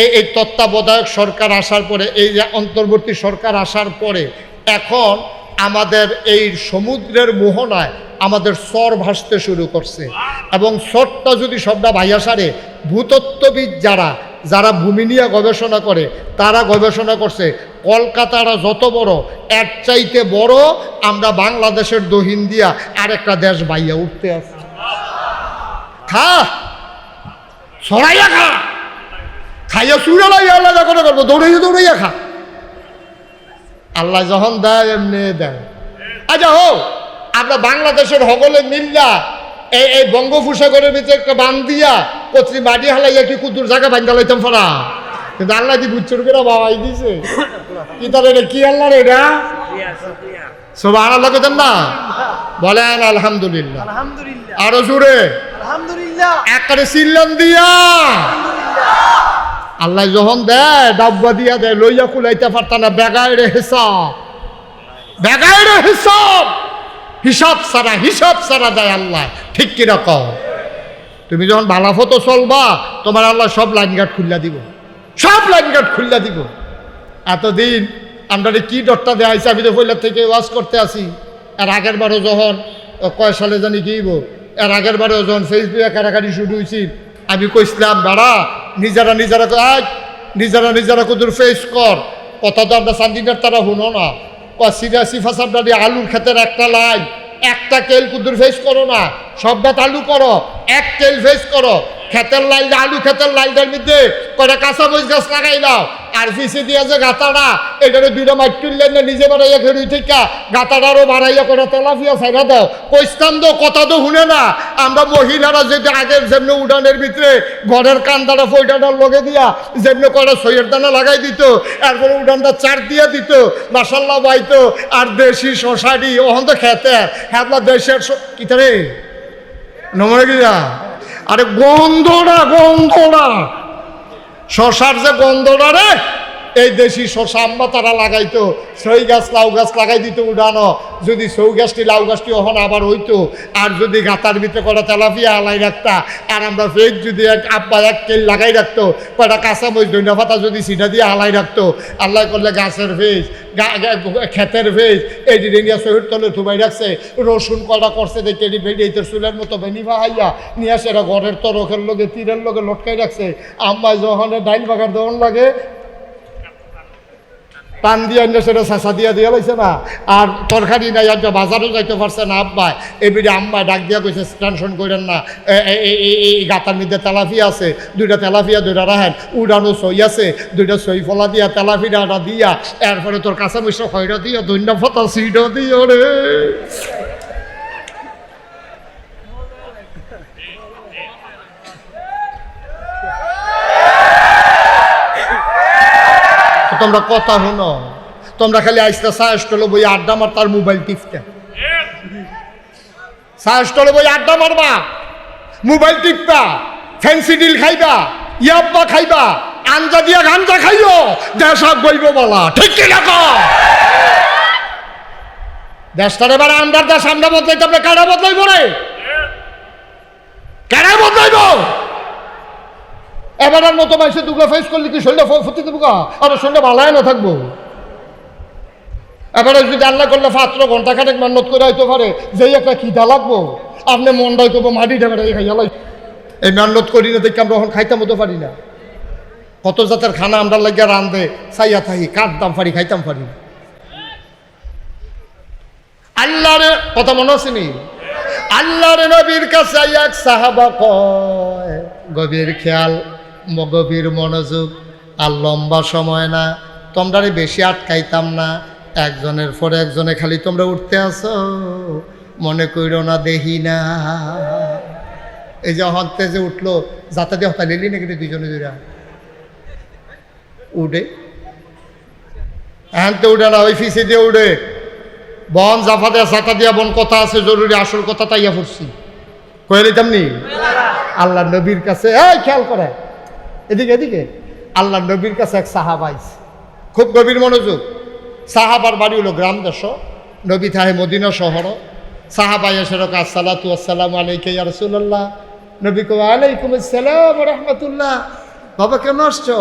এই তত্ত্বাবধায়ক সরকার আসার পরে, এই যে অন্তর্বর্তী সরকার আসার পরে, এখন আমাদের এই সমুদ্রের মোহনায় আমাদের চর ভাসতে শুরু করছে। এবং চরটা যদি সবটা ভাইয়া সারে, ভূতত্ত্ববিদ যারা ভূমি নিয়ে গবেষণা করে, তারা গবেষণা করছে কলকাতাটা যত বড়, এর চাইতে বড় আমরা বাংলাদেশের দহিন দিয়া আরেকটা দেশ ভাইয়া উঠতে আছে। খা সরাইয়া খা, খাইয়া চুড়ালাইয়া আলাদা করে করবো, দৌড়াইয়া খা। আল্লাহ যখন দেয় এমনি দেয়। আচ্ছা হোক, আমরা বাংলাদেশের হগলে মিল্লা এই বঙ্গোপসাগরের ভিতরে একটা বান দিয়া কচি মাটি হালাইয়া কি কুতুর জায়গা বান্ধা লাইতাম ফরা, কিন্তু আল্লাহ দি বুচ্চর করে বাবাই দিছে। কি তার এটা কি আল্লাহ রে এটা? সুবহানাল্লাহ কেন না বলেন? আলহামদুলিল্লাহ, আরো জোরে আলহামদুলিল্লাহ, একবারে চিল্লান দিয়া। আল্লাহ যখন দেয় ডাব্বা দিয়া দেয়, লইয়া কুলাইতে পারতা না, বেগাইরে হিসাব, বেগাইরে হিসাব, হিসাব ছাড়া দেয় আল্লাহ। ঠিক কিরকম? তুমি যখন বালাফতো চলবা, তোমার আল্লাহ সব লাইন গার্ড খুললা দিব, সব লাইন গার্ড খুললা দিব। এতদিন আমরা কি ডরটা দেখাইছি, আমি তো পয়লার থেকে ওয়াজ করতে আসি। আর আগের বারও যখন কয় সালে জানি কিব, এর আগের বারেও যখন ফেসবুকে কারাকারি শুরু হয়েছি, আমি কইছিলাম বেড়া নিজেরা নিজেরা কুদুর ফেস কর। কথা তো আমরা চান্দিনার তারা শুনো না। সিফা সাবডারি আলুর ক্ষেতের একটা লাইন, একটা কেল কুদুর ফেস করো না, সব গাছ আলু করো, এক কেল ফেস করো। ক্ষেতের লাইন আলু ক্ষেতের লাইনটার মধ্যে কয়টা কাঁচা মরিচ গাছ লাগাই দাও, আর পিছিয়ে দিয়ে যে গাতাটা এটারে দুইটা মাইট তুললেন না, নিজে বাড়াইয়া খেড়ি থেকে গাতাটারও বাড়াইয়া করে তেলাফিয়া ছাইরা দাও। কইস্তান তো কথা তো শুনে না। আমরা মহিলারা যেটা আগের যেমনি উড়ানের ভিতরে ঘরের কান্দাটা ফইটাটার লগে দিয়া যেমনি করে সইয়ের দানা লাগাই দিত, এরপরে উড়ানটা চার দিয়া দিত, মাসাল্লাহ বাইতো। আর দেশি শশারি ওখান তো খেতে হ্যাঁ দেশের কিতারে নমরে গিয়া, আরে গন্ধটা শশার যে গন্ধটা রে, এই দেশি শশা আম্মা তারা লাগাইতো, সই গাছ লাউ গাছ লাগাই দিত উড়ানো। যদি সৌ গাছটি লাউ গাছটি ওখানে আবার হইতো, আর যদি গাতার ভিতরে কটা তেলাপিয়া হালাই রাখতা, আর আমরা ফেক যদি আব্বা এক কেল লাগাই রাখতো, কয়টা কাঁচা মরিচ ধনিয়া পাতা যদি সিটা দিয়ে হালাই রাখতো, আল্লাহ করলে গাছের ফেজ ক্ষেতের ফেজ এই ডিডিয়া শহীদ তলে থুবাই রাখছে। রসুন কটা করছে দেখে এটি ভেড়ি চুলের মতো বেনিভা হাইয়া নিয়ে আসে, এরা ঘরের তরকের লগে তীরের লগে লটকাই রাখছে। আম্মা যখন ডাইল বাগার দহন লাগে টান দিয়ে আনলে সেটা চেঁচা দিয়া লাইছে না, আর তরকারি নাই, আর বাজারও যাইতে পারছে না। আব্বাই এবারে আম্মা ডাক দিয়া কইছে টেনশন করেন না, এই গাতার মধ্যে তেলাফিয়া আছে, দুইটা তেলাফিয়া দুইটা রাহেন, উড়ানো সই আছে, দুইটা সই ফলা দিয়া তেলাফিয়াটা দিয়া, এরপরে তোর কাঁচা মিশ্র খয়রা দিয়া ধন্য ফতা সিটা দিও রে। তোমরা কথা শুনো, তোমরা খালি আইসটা চা স্টলে বই আড্ডা মার, তার মোবাইল টিপতে চা স্টলে বই আড্ডা মারবা, মোবাইল টিপবা, ফ্যান্সি ডিল খাইবা, ইয়াব্বা খাইবা, আঞ্জা দিয়া গাঞ্জা খাইও, দেশ আগ বইব বলা। ঠিক কি না? দেশটার এবার আমরার দেশ আমরা বদলাইতে আপনি কারা বদলাইব রে? কারা বদলাইব? এবারের মতো মানুষের দুগুলো ফেস করলে কি শরীরটা ফুটি দেবো গা, আর শরীরটা ভালাই না থাকবো। এবারে যদি আল্লাহ করলে 5 ঘন্টা খানেক মেহনত করে হইতে পারে, যেই একটা খিদা লাগবো আপনি মনটাই করবো মাটিটা বেড়াই খাইয়ালাই। এই মেহনত করি না দেখে আমরা এখন খাইতাম হতে পারি না। কত জাতের খানা আমরা লাগিয়া রান্ধে চাইয়া থাকি, কাটতাম পারি, খাইতাম পারি। আল্লাহর কথা মনে আছে নি? আল্লাহর নবীর কাছে এক সাহাবা কয়, গভীর খেয়াল, গভীর মনোযোগ, আর লম্বা সময় না, তোমরা বেশি আটকাইতাম না, একজনের পরে একজনে খালি তোমরা উঠতে আসো, মনে কইরো না দেখি না। এই যে হতে যে উঠলো যাতে দিয়ে হতা লিলি নাকি দুইজনে দুইরা উঠে, এখন তো উঠে না, ওই ফিসে দিয়ে উঠে বন জাফা দেয়া ছাতা দিয়া বন কথা আছে জরুরি, আসল কথা তাইয়া পড়ছি কয়ে দিতাম নি। আল্লাহ নবীর কাছে এই খেয়াল করে এদিকে এদিকে, আল্লাহ নবীর কাছে এক সাহাবা আইছে, খুব গভীর মনোযোগ। সাহাবার বাড়ি হলো গ্রাম দেশ, নবী থাহে মদিনা শহর। সাহাবা এসে রক আসসালাতু আসসালামু আলাইকা ইয়া রাসূলুল্লাহ। নবী কো আলাইকুম আসসালাম ওয়া রাহমাতুল্লাহ। বাবা কেন আসছো?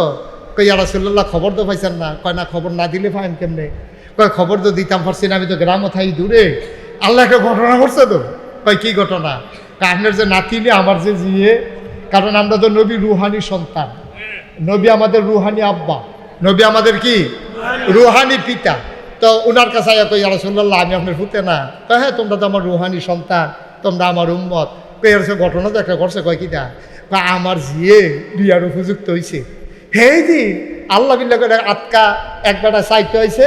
কই ইয়া রাসূলুল্লাহ খবর তো পাইছেন না? কয় না, খবর না দিলে পাইন কেমনে? কয় খবর তো দিতাম পারছি না, আমি তো গ্রামও থাই দূরে। আল্লাহ একটা ঘটনা করছে তো। কয় কি ঘটনা? আপনার যে নাতিনি আমার যে জিয়ে, কারণ আমরা তো নবী রুহানি সন্তান, নবী আমাদের রুহানি আব্বা, নবী আমাদের কি রুহানি পিতা। তো ওনার কাছে কই ইয়া রাসূলুল্লাহ আমি আপনার ফুতে না? কয় হ্যাঁ তোমরা তো আমার রুহানি সন্তান, তোমরা আমার উম্মত। কই এর ঘটনা তো একটা করছে। কয় কিটা? কয় আমার জিয়ে বিয়ার উপযুক্ত হয়েছে। হেই দি আল্লাহ বিল্লাহ করে আটকা একবারটা চাইতে হয়েছে,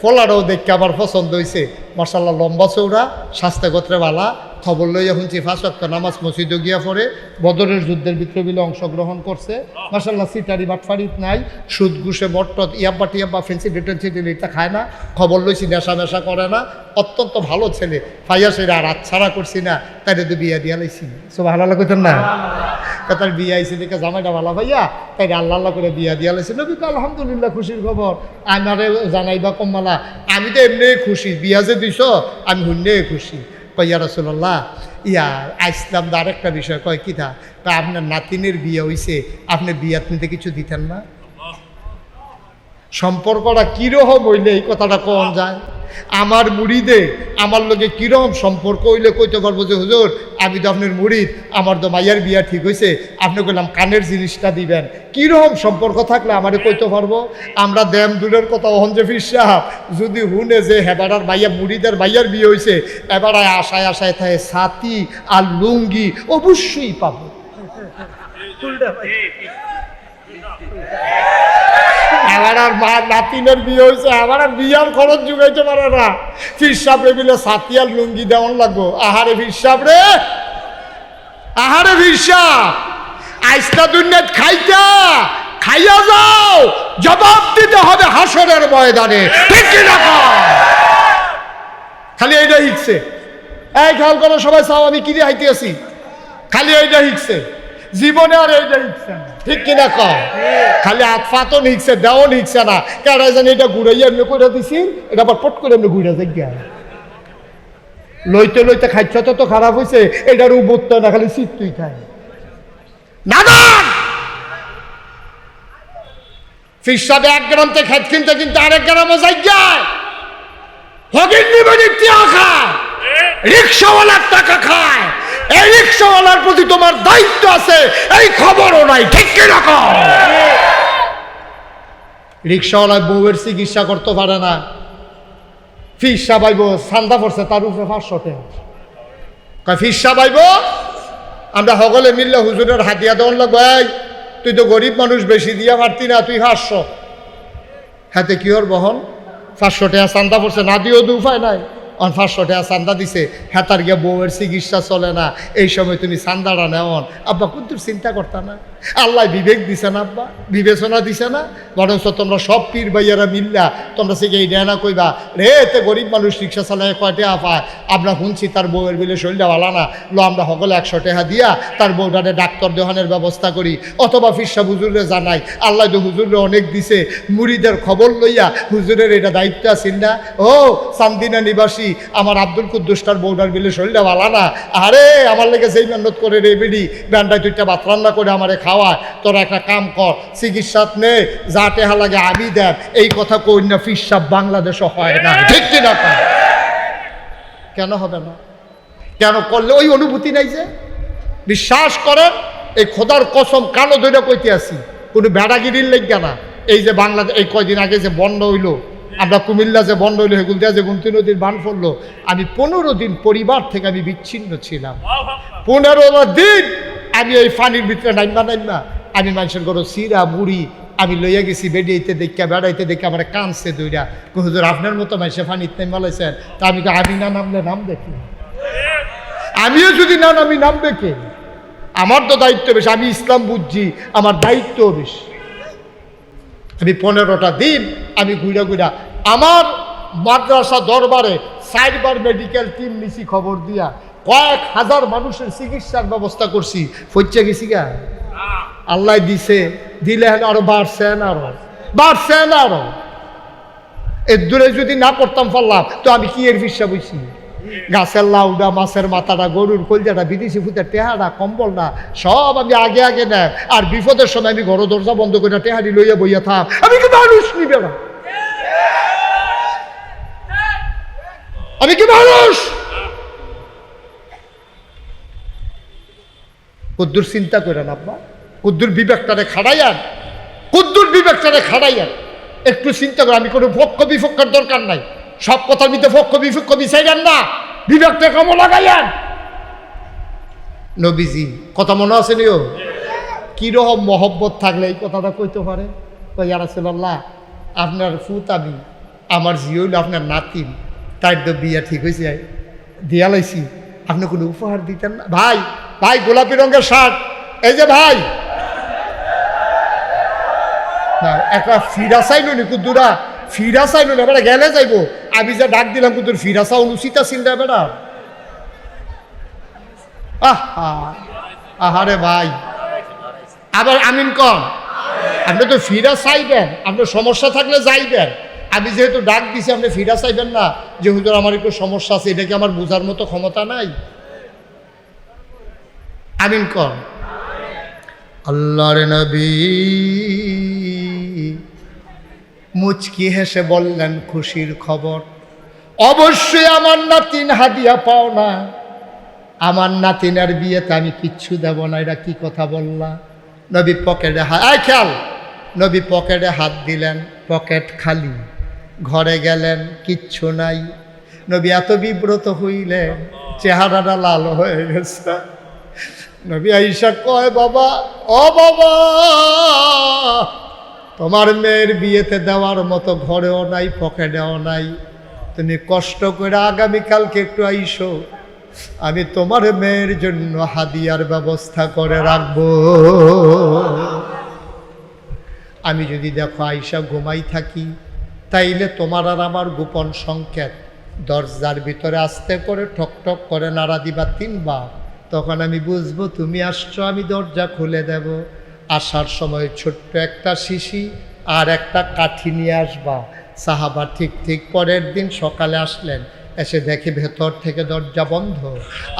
ফলারও দেখে আমার পছন্দ হয়েছে, মাশাআল্লাহ লম্বা চৌড়া, স্বাস্থ্যগত্রে বালা। খবর লইয়া শুনছি 5 ওয়াক্ত নামাজ মসজিদে গিয়া পড়ে, বদরের যুদ্ধের ভিতরে বিলে অংশগ্রহণ করছে। মাশাআল্লাহ সিটারি বাটফারিত নাই, সুদ ঘুষে বট্টত ইয়াব্বা টিয়াব্বা ফেন্সি ডিটেন্সি এটা খায় না। খবর লইছি নেশা মেশা করে না, অত্যন্ত ভালো ছেলে। ফাইয়া সেরা আর আচ্ছাড়া করছি না, তাই তো বিয়া দিয়া লাইছি। সব ভালো কইতেন না, তার বিয়া আইসি দেখে জামাইটা ভালো ভাইয়া, তাই আল্লাহ আল্লাহ করে বিয়া দিয়া লাইছি। নবী আলহামদুলিল্লাহ, খুশির খবর। আমারে জানাইবা কম্মালা, আমি তো এমনি খুশি, বিয়া যে দিছ আমি হুন্নে খুশি। কইয়া রাসূলুল্লাহ, ইয়া আইসলাম দা আরেকটা বিষয়। কয় কি থা? তা আপনার নাতিনের বিয়ে হইছে, আপনি বিয়াত নিতে কিছু দিতেন না? সম্পর্কটা কীরকম হইলে এই কথাটা কম যায়? আমার মুরিদে আমার লগে কীরকম সম্পর্ক হইলে কইতে পারবো যে হুজুর আমি তো আপনার মুরিদ, আমার তো মাইয়ার বিয়া ঠিক হয়েছে, আপনি কইলাম কানের জিনিসটা দিবেন। কীরকম সম্পর্ক থাকলে আমারে কইতে পারবো? আমরা দেম দূরের কথা ওহন যে ফির সাহেব যদি হুনে যে হেবাড়ার মাইয়া মুরিদের মাইয়ার বিয়ে হয়েছে, এবারায় আশায় আশায় থাকে ছাতি আর লুঙ্গি অবশ্যই পাবো। আমার আর মা নাতিনের বিয়ে হয়েছে, আমার আর বিয়ার খরচ জুগাইতে পারে না। ফির সাহেব মিলে ছাতি আর লুঙ্গি দেওয়ান লাগবো। আহারে ফির সাহেব রে, আহারে ফির সাহেব, আইসটা দুনিয়াত খাইতা খাইয়া যাও, জবাব দিতে হবে হাসরের ময়দানে, ঠিক কি না? খালি এইটা হিকছে, এই খেয়াল করো সবাই, চাও আমি কিনে হাইতে আছি, খালি এইটা হিকছে জীবনে, আর এইটা হিকছে না, ঠিক কিনা কম? খালি আতফাতও নিচ্ছে, দেও নিচ্ছে না। কেডা জানি এটা ঘুরাইয়া এমনি করে দিছি, এটা আবার পট করে এমনি ঘুরে যাই গিয়া লইতে লইতে খাইছ তো খারাপ হয়েছে, এটার উবত্ত না, খালি চিত্তুই খায় না। ফিরসাবে 1 গ্রাম তে খেত কিনতে কিনতে 1 গ্রামও যাই যায়, হগির নিবেদিত টিয়া খায়, রিক্সাওয়ালার টাকা খায়। এই রিক্সাওয়ালার প্রতি তোমার দায়িত্ব আছে, এই খবরও নাই, ঠিক কি রকম? রিক্সাওয়ালা বউয়ের চিকিৎসা করতে পারে না, ফিরসা বাইব সান্দা পড়ছে তার উপরে 500 টাকা। ফিরসা বাইব আমরা সকলে মিললে হুজুরের হাতিয়া দেওয়ান লাগবো, এই তুই তো গরিব মানুষ, বেশি দিয়া পারতি না, তুই 500 হাতে কি ওর বহন 500 টাকা চান্দা পড়ছে, না দিয়েও তো উপায় নাই। 500 টাকা চান্দা দিছে, হেতার গিয়া বউয়ের চিকিৎসা চলে না, এই সময় তুমি চান্দাটা নেওয়ান। আব্বা কিন্তু চিন্তা করতা না? আল্লাহ বিবেক দিছে না আব্বা, বিবেচনা দিছে না? বরঞ্চ তোমরা সব পীর ভাইয়ারা মিল্লা তোমরা সে এই দেয় না কইবা রে, এতে গরিব মানুষ রিক্সা চালায় কয়টা পায়, আমরা শুনছি তার বউয়ের বিলে শরীরটা ভালো না, লো আমরা সকলে 100 টাকা দিয়া তার বউটারে ডাক্তার দেওয়ানের ব্যবস্থা করি, অথবা ফিরসা হুজুরে জানাই। আল্লাহ তো হুজুরে অনেক দিছে, মুরিদের খবর লইয়া হুজুরের এটা দায়িত্ব আছে না। ও চান্দিনা নিবাসী আমার আব্দুল কুদ্দুসটার বউটার বিলে শরীরটা ভালো না, আরে আমার লেগে যেই মেহনত করে রে বেডি ব্যান্ডায় 2টা ভাত রান্না করে আমারে খাওয়ায়, তোরা একটা কাম কর, চিকিৎসাত নে, যা টেহা লাগে আমি দেন। এই কথা কই না ফিরসাব বাংলাদেশও হয় না, ঠিক কিনা? কেন হবে না? কেন করলে ওই অনুভূতি নাই যে? বিশ্বাস করেন, এই খোদার কসম কালো ধরে কইতে আসি, কোনো বেড়াগিরির লেগা না। এই যে বাংলাদেশ এই কয়দিন আগে যে বন্ধ হইলো, আমরা কুমিল্লা যে বন্ধ হইলো, হেগুল দেওয়া যে গুমতি নদীর বান পড়লো, আমি 15 দিন পরিবার থেকে আমি বিচ্ছিন্ন ছিলাম। 15 দিন আমি ওই পানির ভিতরে নাইমা আমি মানুষের ঘর সিরা মুড়ি আমি লইয়া গেছি, বেড়াইতে দেখা বেড়াইতে দেখে আমার কানছে দুইটা। হুজুর আপনার মতো মানুষে পানির নাম মালাইছেন, তা আমি না নামলে নাম দেখি, আমিও যদি না নামি নাম দেখে, আমার তো দায়িত্ব বেশি, আমি ইসলাম বুঝছি, আমার দায়িত্ব বেশি। আমি 15টা দিন আমি ঘুরা আমার মাদ্রাসা দরবারে 4বার মেডিকেল টিম নিছি, খবর দিয়া কয়েক হাজার মানুষের চিকিৎসার ব্যবস্থা করছি। ফইচা গেছি গা, আল্লাহ দিছে, দিলে আরো বাড়ছেন, আরো এর দূরে যদি না করতাম পারলাম তো আমি কি এর বিশ্বাস বইছি? গাছের লাউডা, মাছের মাথাটা, গরুর কলজাটা, বিদেশি ফুতের টেহারা, কম্বল না, সব আমি আগে আগে নেয়। আর বিপদের সময় আমি ঘর দরজা বন্ধ করে টেহারি লইয়া বইয়া থাম, আমি কি মানুষ নিবে না? আমি কি মানুষ? কুদ্দুর চিন্তা করেন আব্বা, কুদ্দুর বিবেকটারে খাড়াইয়ান, একটু চিন্তা করে। আমি কোনো পক্ষ বিপক্ষের দরকার নাই, সব কথার ভিতরে পক্ষ বিপক্ষ বিচাইলেন না, বিবেকটা কম লাগাইয়ান। নবীজি কথা মনে আছে নিও, কিরকম মহব্বত থাকলে এই কথাটা কইতে পারে? ইয়া রাসূলুল্লাহ, আপনার ফুত আমি, আমার জি হইল আপনার নাতিন, তার তো বিয়া ঠিক হয়েছে, দিয়া লাইছি, আপনি কোনো উপহার দিতেন না? ভাই ভাই গোলাপি রঙের শার্ট, এই যে ভাই একটা ফিরা চাইল নি কুদ্দুরা, ফিরা চাইল না বেটা, গেলে যাইবো। আমি যা ডাক দিলাম কুদ্দুর ফিরা চা অনুচিত আছিল না বেটা। আহারে ভাই, আবার আমিন কম, আপনি তো ফিরা চাইবেন, আপনার সমস্যা থাকলে যাইবেন। আমি যেহেতু ডাক দিছি, আপনি ফিরা চাইবেন না যে হুজুর আমার একটু সমস্যা আছে, এটা কি আমার বোঝার মতো ক্ষমতা নাই? আমিন কম। আল্লাহর নবী মুচকি হেসে বললেন, খুশির খবর, অবশ্যই আমার নাতিন হাদিয়া পাও না, আমার নাতিনের বিয়েতে আমি কিচ্ছু দেব না। এটা কি কথা বললা? নবী পকেটে খেয়াল, নবী পকেটে হাত দিলেন, পকেট খালি, ঘরে গেলেন, কিচ্ছু নাই। নবী এত বিব্রত হইলেন, চেহারাটা লাল হয়ে গেছে। নবী আয়েশা কয়, বাবা, ও বাবা, তোমার মেয়ের বিয়েতে দেওয়ার মতো ঘরেও নাই, পকেটেও নাই, তুমি কষ্ট করে আগামীকালকে একটু আইসো, আমি তোমার মেয়ের জন্য হাদিয়ার ব্যবস্থা করে রাখবো। আমি যদি দেখো আয়েশা ঘুমাই থাকি, তাইলে তোমার আর আমার গোপন সংকেত, দরজার ভিতরে আস্তে করে ঠক ঠক করে নাড়া দিবা 3 বার, তখন আমি বুঝবো তুমি আসছো, আমি দরজা খুলে দেব। আসার সময় ছোট্ট একটা শিশি আর একটা কাঠি নিয়ে আসবা। সাহাবা ঠিক ঠিক পরের দিন সকালে আসলেন, এসে দেখে ভেতর থেকে দরজা বন্ধ।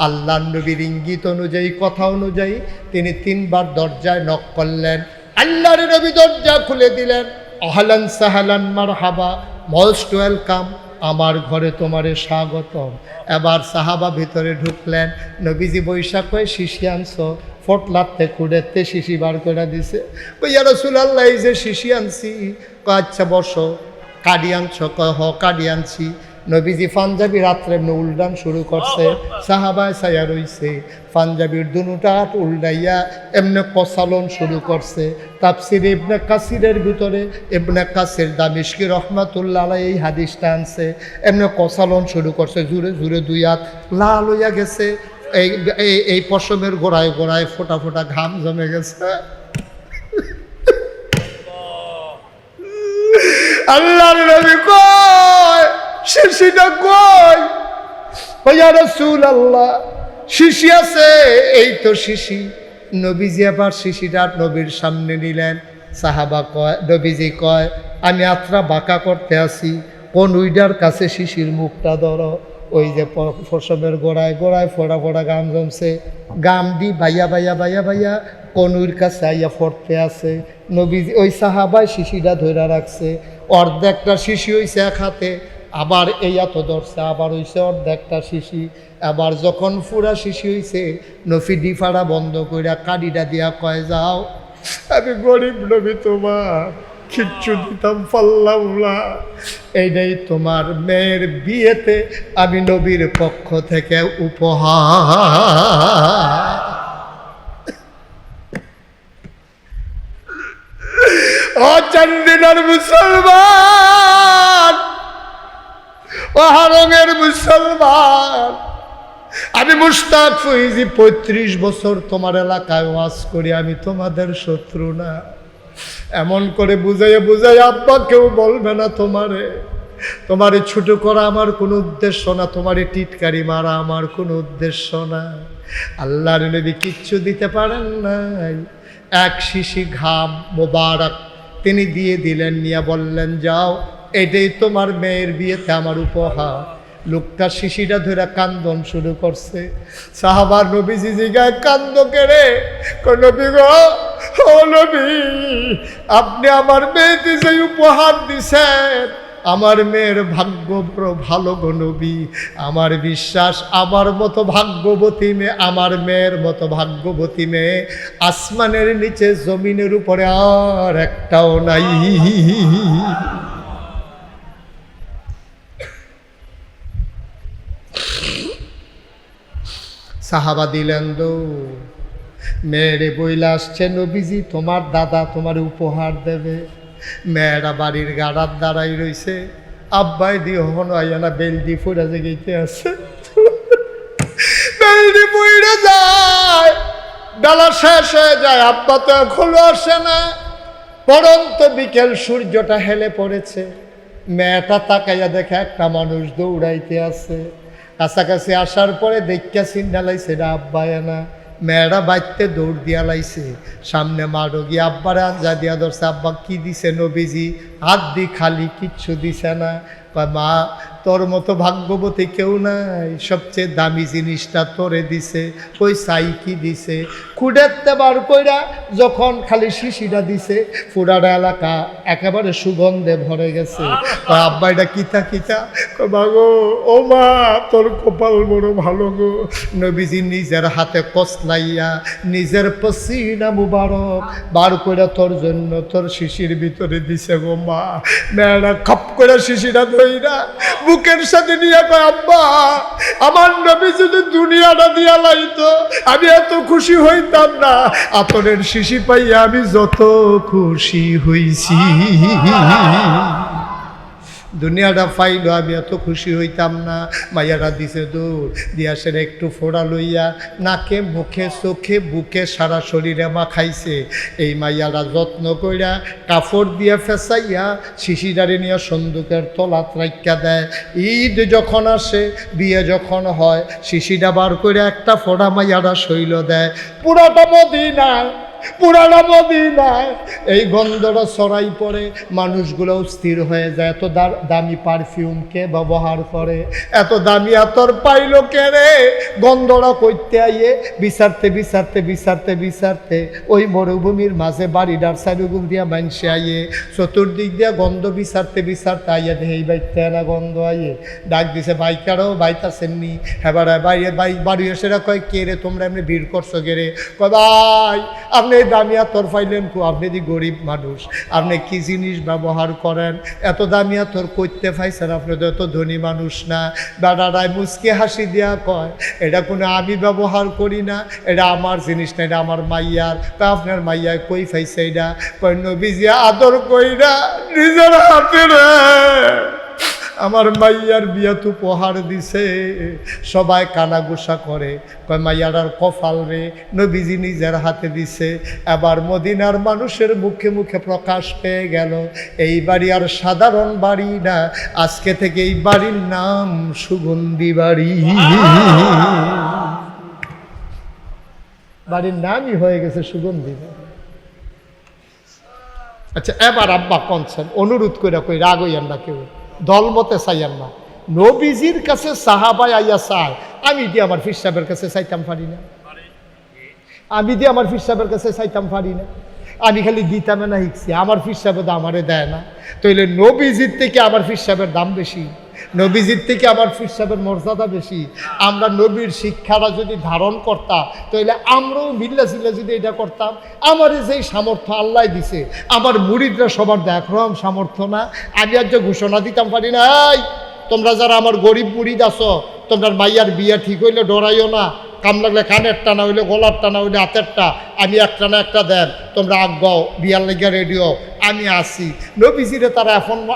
আল্লাহর নবীর ইঙ্গিত অনুযায়ী, কথা অনুযায়ী তিনি 3 বার দরজায় নক করলেন। আল্লাহর নবী দরজা খুলে দিলেন। আহলান সাহলান মারহাবা, মোস্ট ওয়েলকাম, আমার ঘরে তোমারে স্বাগতম। এবার সাহাবা ভিতরে ঢুকলেন। নবীজি বৈশাখ হয়ে শিশি আনছো, ফটলাতে কুড়েতে শিশি বার করে দিছে। ইয়া রাসূলুল্লাহ, এই যে শিশি আনছি। আচ্ছা বসো। কাডি আনছো? হ কাডি আনছি। নবীজি পাঞ্জাবি রাত্রে এমনি উল্টান শুরু করছে, সাহাবায় ছায়া রইছে, পাঞ্জাবির দুটা হাত উল্টাইয়া এমনি কসালন শুরু করছে। তাফসির ইবনে কাসিরের ভিতরে ইবনে কাসির দামিশকি রহমাতুল্লাহ আলাইহি এই হাদিসটা আনছে, এমনি কসালন শুরু করছে, জুড়ে জুড়ে 2 হাত লাল হইয়া গেছে। এই পশমের গোড়ায় গোড়ায় ফোটা ফোটা ঘাম জমে গেছে। আল্লাহর নবী কয়, শিশিটা কই? ইয়া রাসূলুল্লাহ, শিশি আছে, এই তো শিশি। নবীজি আবার শিশিটা নবীর সামনে নিলেন। সাহাবা কয়, নবীজি কয়, আমি আত্রা বাঁকা করতে আসি, কোন উইডার কাছে শিশির মুখটা ধরো। ওই যে ফসমের গোড়ায় গোড়ায় ফোড়া ফোড়া গাম জমছে, গাম দি ভাইয়া ভাইয়া ভাইয়া ভাইয়া কনুর কাছে আইয়া ফরতে আছে। নবীজি ওই সাহাবায় শিশিটা ধরে রাখছে। অর্ধেকটা শিশি হইছে এক হাতে, আবার এই এত ধরছে, আবার হইছে অর্ধেকটা শিশি। আবার যখন পুরা শিশি হইছে, নফি ডিফাড়া বন্ধ কইরা কাডিটা দিয়া কয়, যাও, আমি গরিব নবী, তোমার কিচ্ছু দিতাম পারলাম না, এইটাই তোমার মেয়ের বিয়েতে আমি নবীর পক্ষ থেকে উপহার। ও চান্দিনার মুসলমান, ও হারঙের মুসলমান, আমি মুশতাক ফৈজি 35 বছর তোমার এলাকায় ওয়াজ করি, আমি তোমাদের শত্রু না। এমন করে বুঝাইয়া বুঝাইয়া আব্বা কেউ বলবে না তোমারে ছোট করা আমার কোনো উদ্দেশ্য না, তোমারে টিটকারি মারা আমার কোনো উদ্দেশ্য না। আল্লাহর নবী কিচ্ছু দিতে পারেন নাই, এক শিশি ঘাম মোবারক তিনি দিয়ে দিলেন, নিয়ে বললেন, যাও, এটাই তোমার মেয়ের বিয়েতে আমার উপহার। লোকটা শিশিটা ধরে কান্দন শুরু করছে। সাহাবার নবীজি জিগায়, কান্দ কেড়ে? নবী গো, ও নবী, আপনি আমার মেয়েকে যে উপহার দিছেন, আমার মেয়ের ভাগ্য বড় ভালো গো নবী। আমার বিশ্বাস, আমার মতো ভাগ্যবতী মেয়ে, আমার মেয়ের মতো ভাগ্যবতী মেয়ে আসমানের নিচে জমিনের উপরে আর একটাও নাই। সাহাবা দিলেন দৌড়। মেয়েরে বইলা আসছে, নবীজি তোমার দাদা তোমার উপহার দেবে। মেয়েরা বাড়ির গাড়ার দাঁড়াই রইছে, আব্বাই দিয়ে হন আইয়া না বেলদি ফুরা জেগেইতে আছে, বেলদি ফুইরা যায়, বেলা শেষ হয়ে যায়, আব্বা তো এখনো আসে না। পরন্ত বিকেল, সূর্যটা হেলে পড়েছে। মেয়েটা তাকাইয়া দেখে একটা মানুষ দৌড়াইতে আছে। কাছাকাছি আসার পরে দেখা চিন্তা লাইছে এটা আব্বাই না। মেয়েরা বাইতে দৌড় দিয়া লাইছে, সামনে মারো গিয়ে আব্বারে আঞ্জা দিয়া ধরছে। আব্বা কি দিছে নবীজি? হাত দি খালি, কিচ্ছু দিছে না। মা তোর মতো ভাগ্যবতী কেউ নাই, সবচেয়ে দামি জিনিসটা তোরে দিছে। ওই সাই কি দিছে? খুঁড়েতে বার কইরা যখন খালি শিশিটা দিছে, পুরাটা এলাকা একেবারে সুগন্ধে ভরে গেছে। আব্বা এটা কিতা কিতা? বাগো ও মা, তোর কপাল বড় ভালো গো, নবীজি নিজের হাতে কসলাইয়া নিজের পসিনা মুবারক বার করে তোর জন্য তোর শিশির ভিতরে দিছে গো মা। মেয়েরা খপ করে শিশিটা ধইরা বুকের সাথে নিয়ে কয়, আব্বা আমার নবী যদি দুনিয়াটা দিয়া লাইতো আমি এত খুশি হইতাম না। আতরের শিশি পাইয়া আমি যত খুশি হইছি, দুনিয়াটা পাইলো আমি এত খুশি হইতাম না। মাইয়ারা দিছে দূর দিয়া সেরে একটু ফোড়া লইয়া নাকে মুখে চোখে বুকে সারা শরীরে মাখাইছে। এই মাইয়ারা যত্ন কইরা কাপড় দিয়ে ফেসাইয়া শিশিরারে নিয়ে সন্দুকের তলাত রাইখা দেয়। ঈদ যখন আসে, বিয়ে যখন হয়, শিশিটা বার করে একটা ফোড়া মাইয়ারা শৈল দেয়। পুরাটা মদিনায়, পুরানা মদিনায় এই গন্ধটা ছড়াই পড়ে, মানুষগুলো স্থির হয়ে যায়। এত দামি পারফিউম কে ব্যবহার করে? এত দামি আতর পাইল কে রে? গন্ধটা করতে আইয়ে বিচারতে বিচারতে বিচারতে বিচারতে ওই মরুভূমির মাঝে বাড়িটার চারিগুল দিয়া মানসে আইয়ে, চতুর্দিক দিয়া গন্ধ বিচারতে বিচারতে আইয়া দেখে এই বাইতে না গন্ধ আইয়ে। ডাক দিছে বাইকারও বাইতাছেননি। হ্যাঁ বাইরে বাড়ি এসেরা কয়, কে রে তোমরা এমনি ভিড় করছো কে রে? কয় ভাই আপনি দামি আতর পাইলেন কো? আপনি দি গরিব মানুষ, আপনি কি জিনিস ব্যবহার করেন? এত দামি আতর করতে পাইছেন? আপনি তো এত ধনী মানুষ না। দাদারাই মুচকে হাসি দিয়া কয়, এটা কোনো আমি ব্যবহার করি না, এটা আমার জিনিস না, এটা আমার মাইয়ার। তা আপনার মাইয়ায় কই পাইছে এটা? কয় নবীজি আদর কইরা নিজের হাতে রে আমার মাইয়ার বিয়াত উপহার দিছে। সবাই কানাগুসা করে, কয় মাইয়ার কপাল রে, নবীজি নিজের হাতে দিছে। এবার মদিনার মানুষের মুখে মুখে প্রকাশ পেয়ে গেল, এই বাড়ি আর সাধারণ বাড়ি না, আজকে থেকে এই বাড়ির নাম সুগন্ধি বাড়ি। বাড়ির নামই হয়ে গেছে সুগন্ধি বাড়ি। আচ্ছা এবার আব্বা কনছেন, অনুরোধ করে কই রাগ হইয়ান না, কেউ দলমতে চাইয়ান না। নবীজির কাছে সাহাবাই আইয়া চায়, আমি দিয়ে আমার ফির সাহেবের কাছে চাইতাম পারি না, আমি দিয়ে আমার ফির সাহেবের কাছে চাইতাম পারি না। আমি খালি দিতামে না শিখছি, আমার ফির সাহেবের দাম আমারে দেয় না। তাইলে নবীজির থেকে আমার ফির সাহেবের দাম বেশি, নবীজির থেকে আমার ফির সাহেবের মর্যাদা বেশি। আমরা নবীর শিক্ষাটা যদি ধারণ করতাম, তাহলে আমরাও মিল্লা জিল্লা যদি এটা করতাম। আমার যেই সামর্থ্য আল্লাহ দিছে, আমার মুরিদরা সবার দেখরম সামর্থ্য না। আমি আজ ঘোষণা দিতাম পারি না, এই তোমরা যারা আমার গরিব মুরিদ আছো, তোমরা মাইয়ার বিয়া ঠিক হইলে ডরাইও না, কাম লাগলে কানের টানা হইলে গলার টানা হইলে হাতেরটা, আমি একটা না একটা দেন, তোমরা আগাও, বিয়ার লেগে রেডিও, আমি আসি। নবীজিরে তারা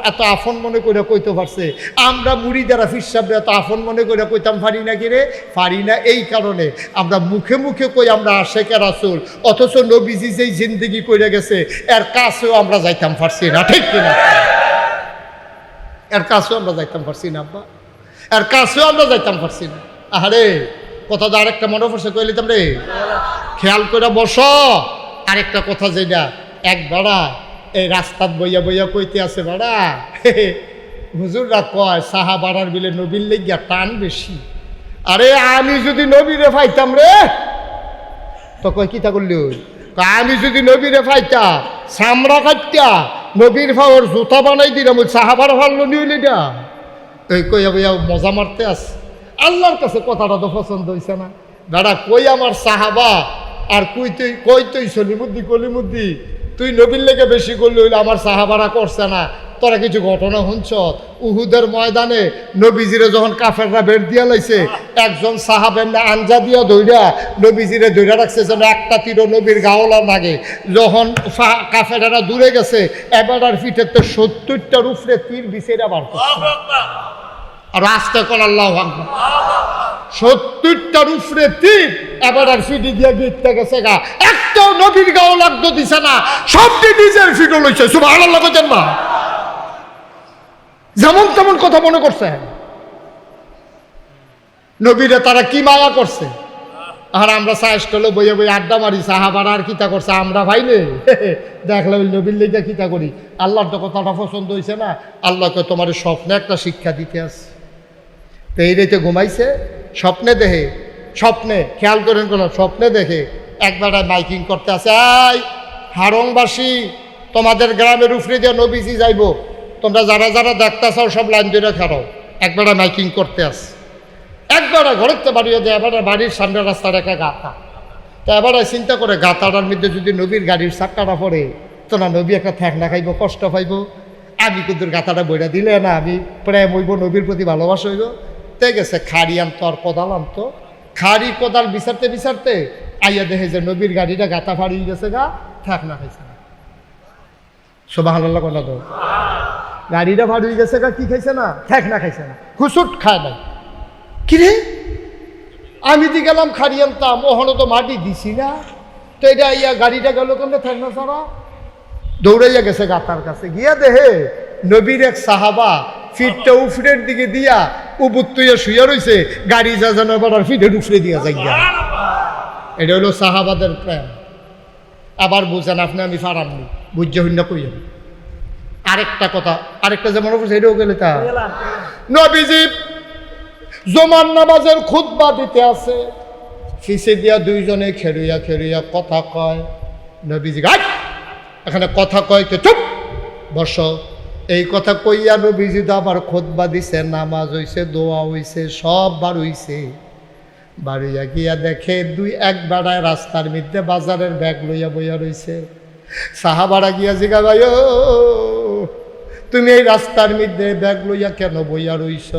এত আফন মনে করে কইতে পারছে, আমরা মুড়িদারা ফিরসাবরে এত আফন মনে করে কইতাম পারি না কি রে? পারি না। এই কারণে আমরা মুখে মুখে কই আমরা আশেকে রাসূল, অথচ নবীজি যেই জিন্দেগি করে গেছে এর কাছেও আমরা যাইতাম পারছি না, ঠিক কিনা? এর কাছেও আমরা যাইতাম পারছি না আব্বা, এর কাছেও আমরা যাইতাম পারছি না। আরে কথা তো আরেকটা মনে পড়ছে, কই লিতাম রে, খেয়াল করে বসো। আরেকটা কথা যেটা, এক বাড়া এই রাস্তাত বইয়া বইয়া কইতে আছে, বাড়া হুজুররা কয় সাহাবারার বিলে নবীর লেগিয়া টান বেশি। আরে আমি যদি নবীরে পাইতাম রে, তো কয় কিতা করলি? আমি যদি নবীরে পাইতা চামড়া কাটতা নবীর ফাওয়ার জুতা বানাই দিলাম, ওই সাহাবার ভালো নিউলি না। এই কইয়া বইয়া মজা মারতে আছে। আল্লাহর কাছে কথাটা তো পছন্দ হয়েছে না। দাদা কই আমার সাহাবা আর কই তুই সলিমুদ্দি কলিমুদ্দি, তুই নবীর লেগে বেশি করলি হইলে আমার সাহাবারা করছে না। তোরা কিছু ঘটনা শুনছ? উহুদের ময়দানে নবীজিরে যখন কাফেররা বের দিয়া লাইছে, একজন সাহাবের আঞ্জা দিয়া দইরা নবীজিরে দইরা রাখছে যেন একটা তীরও নবীর গাওলা লাগে। যখন কাফেররা দূরে গেছে, এবার আর ফিটেতে 70টার উপরে তীর বিছেরা বার করছে। আর আস্তে কর আল্লাহু আকবার, 70টার উপরে তীর এবার আর ফিটি দিয়ে গিটতে গেছে গা, একটাও নবীর গাও লাগতো দিছে না, সবটি নিজের ফিটও লইছে। সুবহানাল্লাহ বলেন না? যেমন তেমন কথা মনে করছে। নবীরে তারা কি মায়া করছে, আর আমরা সাহেস্টলে বইয়ে বইয়ে আড্ডা মারি, সাহাবারা আর কিতা করছে আমরা ভাই নে দেখলে ওই নবীর লেগে কিতা করি। আল্লাহর তো কথাটা পছন্দ হয়েছে না, আল্লাহকে তোমার স্বপ্নে একটা শিক্ষা দিতে আসে। তো এই রেতে ঘুমাইছে, স্বপ্নে দেখে, স্বপ্নে খেয়াল করেন কোন স্বপ্নে দেখে একবার মাইকিং করতে আসে, আই হারংবাসী, তোমাদের গ্রামের উপরে দিয়ে নবীজি যাইব, তোমরা যারা যারা দেখতে চাও সব লাইন ধরে খারাও। একবার মাইকিং করতে আসে, একবার ঘরেতে বাড়িয়ে দেয়, এবার বাড়ির সামনে রাস্তা রেখে গাথা। তো এবার চিন্তা করে গাথাটার মধ্যে যদি নবীর গাড়ির চাক্কাটা পড়ে, তো না নবী একটা ঠেকনা খাইব, কষ্ট পাইব। আমি কিন্তু গাথাটা বইটা দিলে না, আমি প্রেম হইব, নবীর প্রতি ভালোবাসা হইব। তে গেছে খাড়ি আনতো আর কোদাল আনতো, খাড়ি কোদাল বিচারতে বিচারতে আইয়া দেখে যে নবীর গাড়িটা গাথা ফাড়িয়ে গেছে গা, ঠেকনা খাইছে না। সুবহানাল্লাহ বলা তো, গাড়িটা ফাড়িয়ে গেছে গা, কি খাইছে না? ঠেকনা খাইছে না, হুসুট খায় নাই। কিরে আমি দি গেলাম খাড়ি আনতাম, ওখানে তো মাটি দিছি না, তো এটা ইয়া গাড়িটা গেল কেমনে ঠেকনা ছাড়া? দৌড়াইয়া গেছে গাতার কাছে, গিয়া দেহে নবীর এক সাহাবা ফিটটা উফরের দিকে দিয়া উবুত্তুইয়া শুয়ে রয়েছে, গাড়ি যা যেন এবার আর ফিটের উফরে দিয়া যাই। এটা হলো সাহাবাদের প্রেম। আবার বুঝেন আপনি, আমি ফারামনি বুঝে হইন না কইয়া। আরেকটা কথা, আরেকটা যেমন এটাও গেলে তা নবীজি জমান নামাজের খুতবা দিতে আছে, ফিসে দিয়া দুইজনে খেরুইয়া খেরুইয়া কথা কয়। নবীজি এখানে কথা কয়, কে চুপ বস। এই কথা কইয়া নবীজি তো আবার খুতবা দিছে, নামাজ হইছে, দোয়া হইছে, সব বার হইছে। বাড়িয়া গিয়া দেখে দুই এক বেড়ায় রাস্তার মধ্যে বাজারের ব্যাগ লইয়া বইয়া রইছে। সাহাবারা গিয়া জিগা, ভাই ও তুমি এই রাস্তার মধ্যে ব্যাগ লইয়া কেন বইয়া রইছ?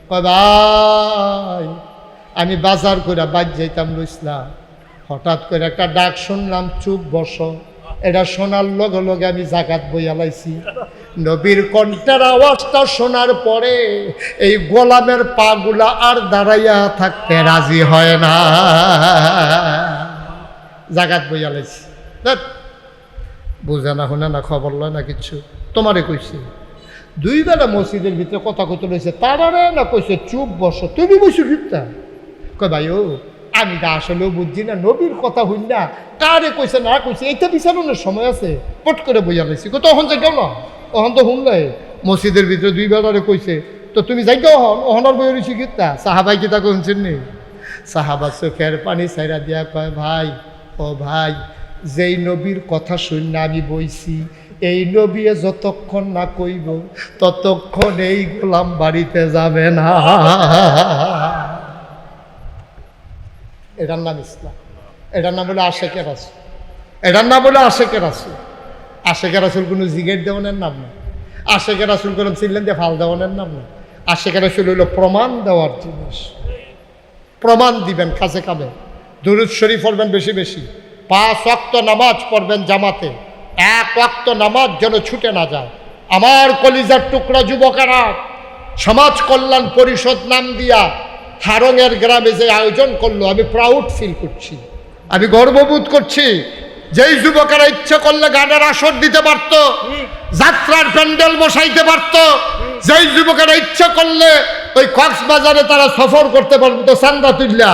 কয় ভাই আমি বাজার করে বাজ যাইতাম লইছিলাম, হঠাৎ করে একটা ডাক শুনলাম, চুপ বসো। এটা শোনার লগে লগে আমি জাকাত বইয়া লাইছি। নবীর কণ্ঠের আওয়াজটা শোনার পরে এই গোলামের পা গুলা আর দাঁড়াইয়া থাকতে রাজি হয় না, জাকাত বইয়া লাইছি। বুঝে না, শুনে না, খবর লয় না, কিচ্ছু। তোমারে কইছে দুই বেলা মসজিদের ভিতরে কথা কত রয়েছে, তারারে না কইছে চুপ বসো, তুমি বসে ফিরতা। কয় ভাই ও আমি তো আসলেও বুঝছি না, নবীর কথা হইল না, কারে কইছে না কইছে এইটা বিচারণের সময় আছে, পট করে বইয়া লাইছি। তখন যে গেল না, ওখান তো শুনলে মসজিদের ভিতরে দুই বেলারে কইছে, তো তুমি যাই গো ওহনার বই রয়েছি কিতা। সাহাবাই কিতা কইছেন নি? সাহাবা চোখের পানি ছাইরা দিয়া কয়, ভাই ও ভাই, যেই নবীর কথা শুন আমি বইছি, এই নবী যতক্ষণ না কইব ততক্ষণ এই গোলাম বাড়িতে যাবে না। এটার নাম ইসলাম, এটার নাম বলে আশেকের রাসূল, এটার নাম বলে আশেকের রাসূল। আশেকের রাসূল কোনো জিগের দেওয়ানের নাম না, আশেকের রাসূল কোনো চিল্লেন দিয়ে ফাল দেওয়ানের নাম না। আশেকের রাসূল হইল প্রমাণ দেওয়ার জিনিস। প্রমাণ দিবেন কাছে কামে, দুরূদ শরীফ পড়বেন বেশি বেশি, 5 ওয়াক্ত নামাজ পড়বেন জামাতে, 1 ওয়াক্ত নামাজ যেন ছুটে না যায়। আমার কলিজার টুকরা যুবকেরা, সমাজ কল্যাণ পরিষদ নাম দিয়া হারঙের গ্রামে যে আয়োজন করলো, আমি প্রাউড ফিল করছি, আমি গর্ববোধ করছি। যেই যুবকেরা ইচ্ছা করলে গানের আসর দিতে পারত, যাত্রার প্যান্ডেল বসাইতে পারত, যেই যুবকেরা ইচ্ছা করলে ওই কক্সবাজারে তারা সফর করতে পারতো চান্দা তুল্লা,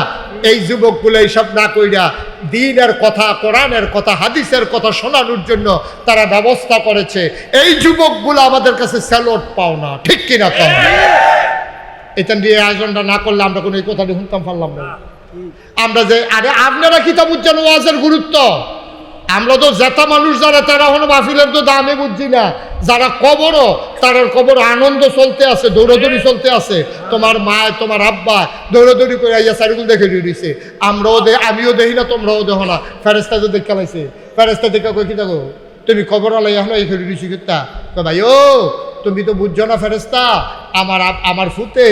এই যুবকগুলো এইসব না কইরা দ্বীনের কথা, কোরআনের কথা, হাদিসের কথা শোনানোর জন্য তারা ব্যবস্থা করেছে। এই যুবকগুলো আমাদের কাছে স্যালুট পাও না, ঠিক কিনা? তো এটা দিয়ে আয়োজনটা না করলে আমরা কোনো এই কথাটি শুনতাম পারলাম না। আমরা যে আরে আপনারা কিতাব বুঝছেন ওয়াজের গুরুত্ব, আমরা তো জেতা মানুষ যারা তারা হলো মাহফিলের তো দামে বুঝছি না। যারা কবরও তার কবর আনন্দ চলতে আছে, দৌড়াদৌড়ি চলতে আছে। তোমার মা তোমার আব্বা দৌড়াদৌড়ি করে আইয়া চারিগুলো দেখে দিয়েছে, আমরাও আমিও দেখি না, তোমরাও দেখো না। ফেরেস্তা তো দেখে লাইছে, ফেরেস্তা দেখে কই কি দেখো তুমি কবর আলাই এখন এই খেলে দিছি কিতা। ভাই ও তুমি তো বুঝছো না ফেরেশতা, আমার ফুতে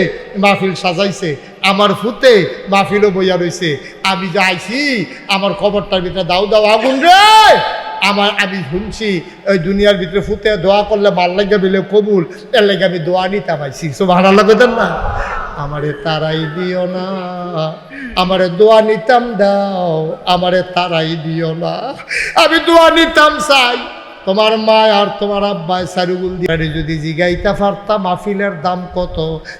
মাহফিল সাজাইছে, আমার ফুতে মাহফিলও বইয়া রইছে, আমি যে আইছি আমার খবরটার ভিতরে দাও দাও আগুন রে। আমি শুনছি ওই দুনিয়ার ভিতরে ফুতে দোয়া করলে মাল লাগে বিলে কবুল, এর লাগে আমি দোয়া নিতে পাইছি। সুবহানাল্লাহ কইতেন না? আমারে তারাই দিও না, আমারে দোয়া নিতাম দাও, আমারে তারাই দিও না, আমি দোয়া নিতাম চাই। তোমার মা আর তোমার আব্বাই সারুগুল দিয়ে যদি জিগাইতা পারতাম মাহফিলের দাম কত,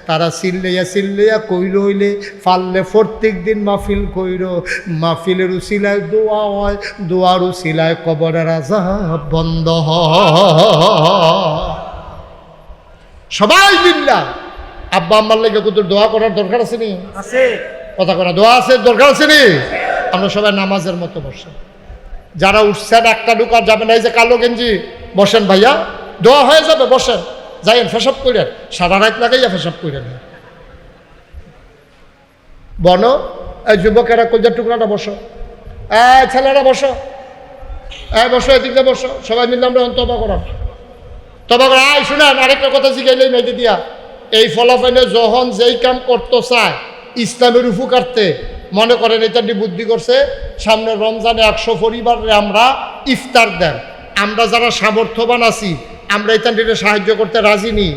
তারা চিল্লাইয়া কইল হইলে পারলে প্রত্যেক দিন মাহফিল কইর, মাহফিলের উসিলায় দোয়া হয়, দোয়ার উসিলায় কবরের আযাব বন্ধ হয়। সবাই মিল্লা আব্বা আম্মার লেগে কত দোয়া করার দরকার আছে নি? আছে। কথা করা দোয়া আছে, দরকার আছে নি? আমরা সবাই নামাজের মতো বসে, যারা উঠছেন একটা ঢুকার যাবেন, এই যে কালো গেঞ্জি বসেন ভাইয়া, দোয়া হয়ে যাবে, বসেন, যাইয়েন ফেসাব করেন, সারা রাত লাগাইয়া ফেসাব করেন। বন এই যুবকেরা কলজার টুকরাটা বসো, ছেলেরা বসো, বসো, এদিকে বসো, সবাই মিলে আমরা তবা করা শুনেন। আরেকটা কথা শিখাইলেই মেয়েদের দিয়া, এই ফলাফলে যখন যেই কাম করতে চায় ইসলামের উপকার্থে, মনে করেন এটা বুদ্ধি করছে সামনে রমজানে 100 পরিবারে আমরা ইফতার দেন, আমরা যারা সামর্থ্যবান আছি আমরা এটা সাহায্য করতে রাজি নি।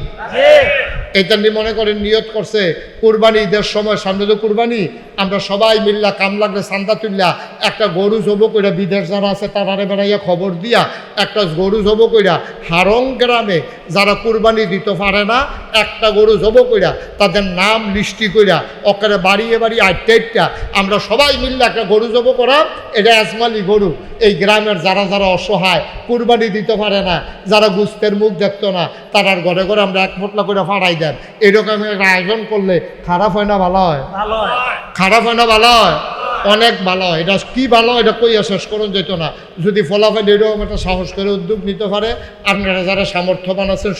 এটা মনে করেন নিয়ত করছে কুরবানি ঈদের সময়, সামনে তো কুরবানি, আমরা সবাই মিল্লা কাম লাগলে চান্দা তুললা একটা গরু জব কইরা, বিদেশ যারা আছে তারারে বেড়াইয়া খবর দিয়া একটা গরু জব কইরা, হারং গ্রামে যারা কুরবানি দিতে পারে না একটা গরু জব কইরা তাদের নাম লিস্টি কইরা ওখানে বাড়িয়ে বাড়ি আটটা আমরা সবাই মিললে একটা গরু জব করা, এটা আজমালি গরু। এই গ্রামের যারা যারা অসহায় কুরবানি দিতে পারে না, যারা গুস্তের মুখ দেখতো না, তারার ঘরে ঘরে আমরা এক পোটলা করে ফাড়াই দেন। এরকম একটা আয়োজন করলে খারাপ হয় না ভালো হয়? খারাপ হয় না ভালো হয়? অনেক ভালো হয়। এটা কি ভালো, এটা কইয়া শেষ করুন যেত না। যদি ফলাফল এরকম একটা সাহস করে উদ্যোগ নিতে পারে, আপনারা যারা সামর্থ্যবান আছেন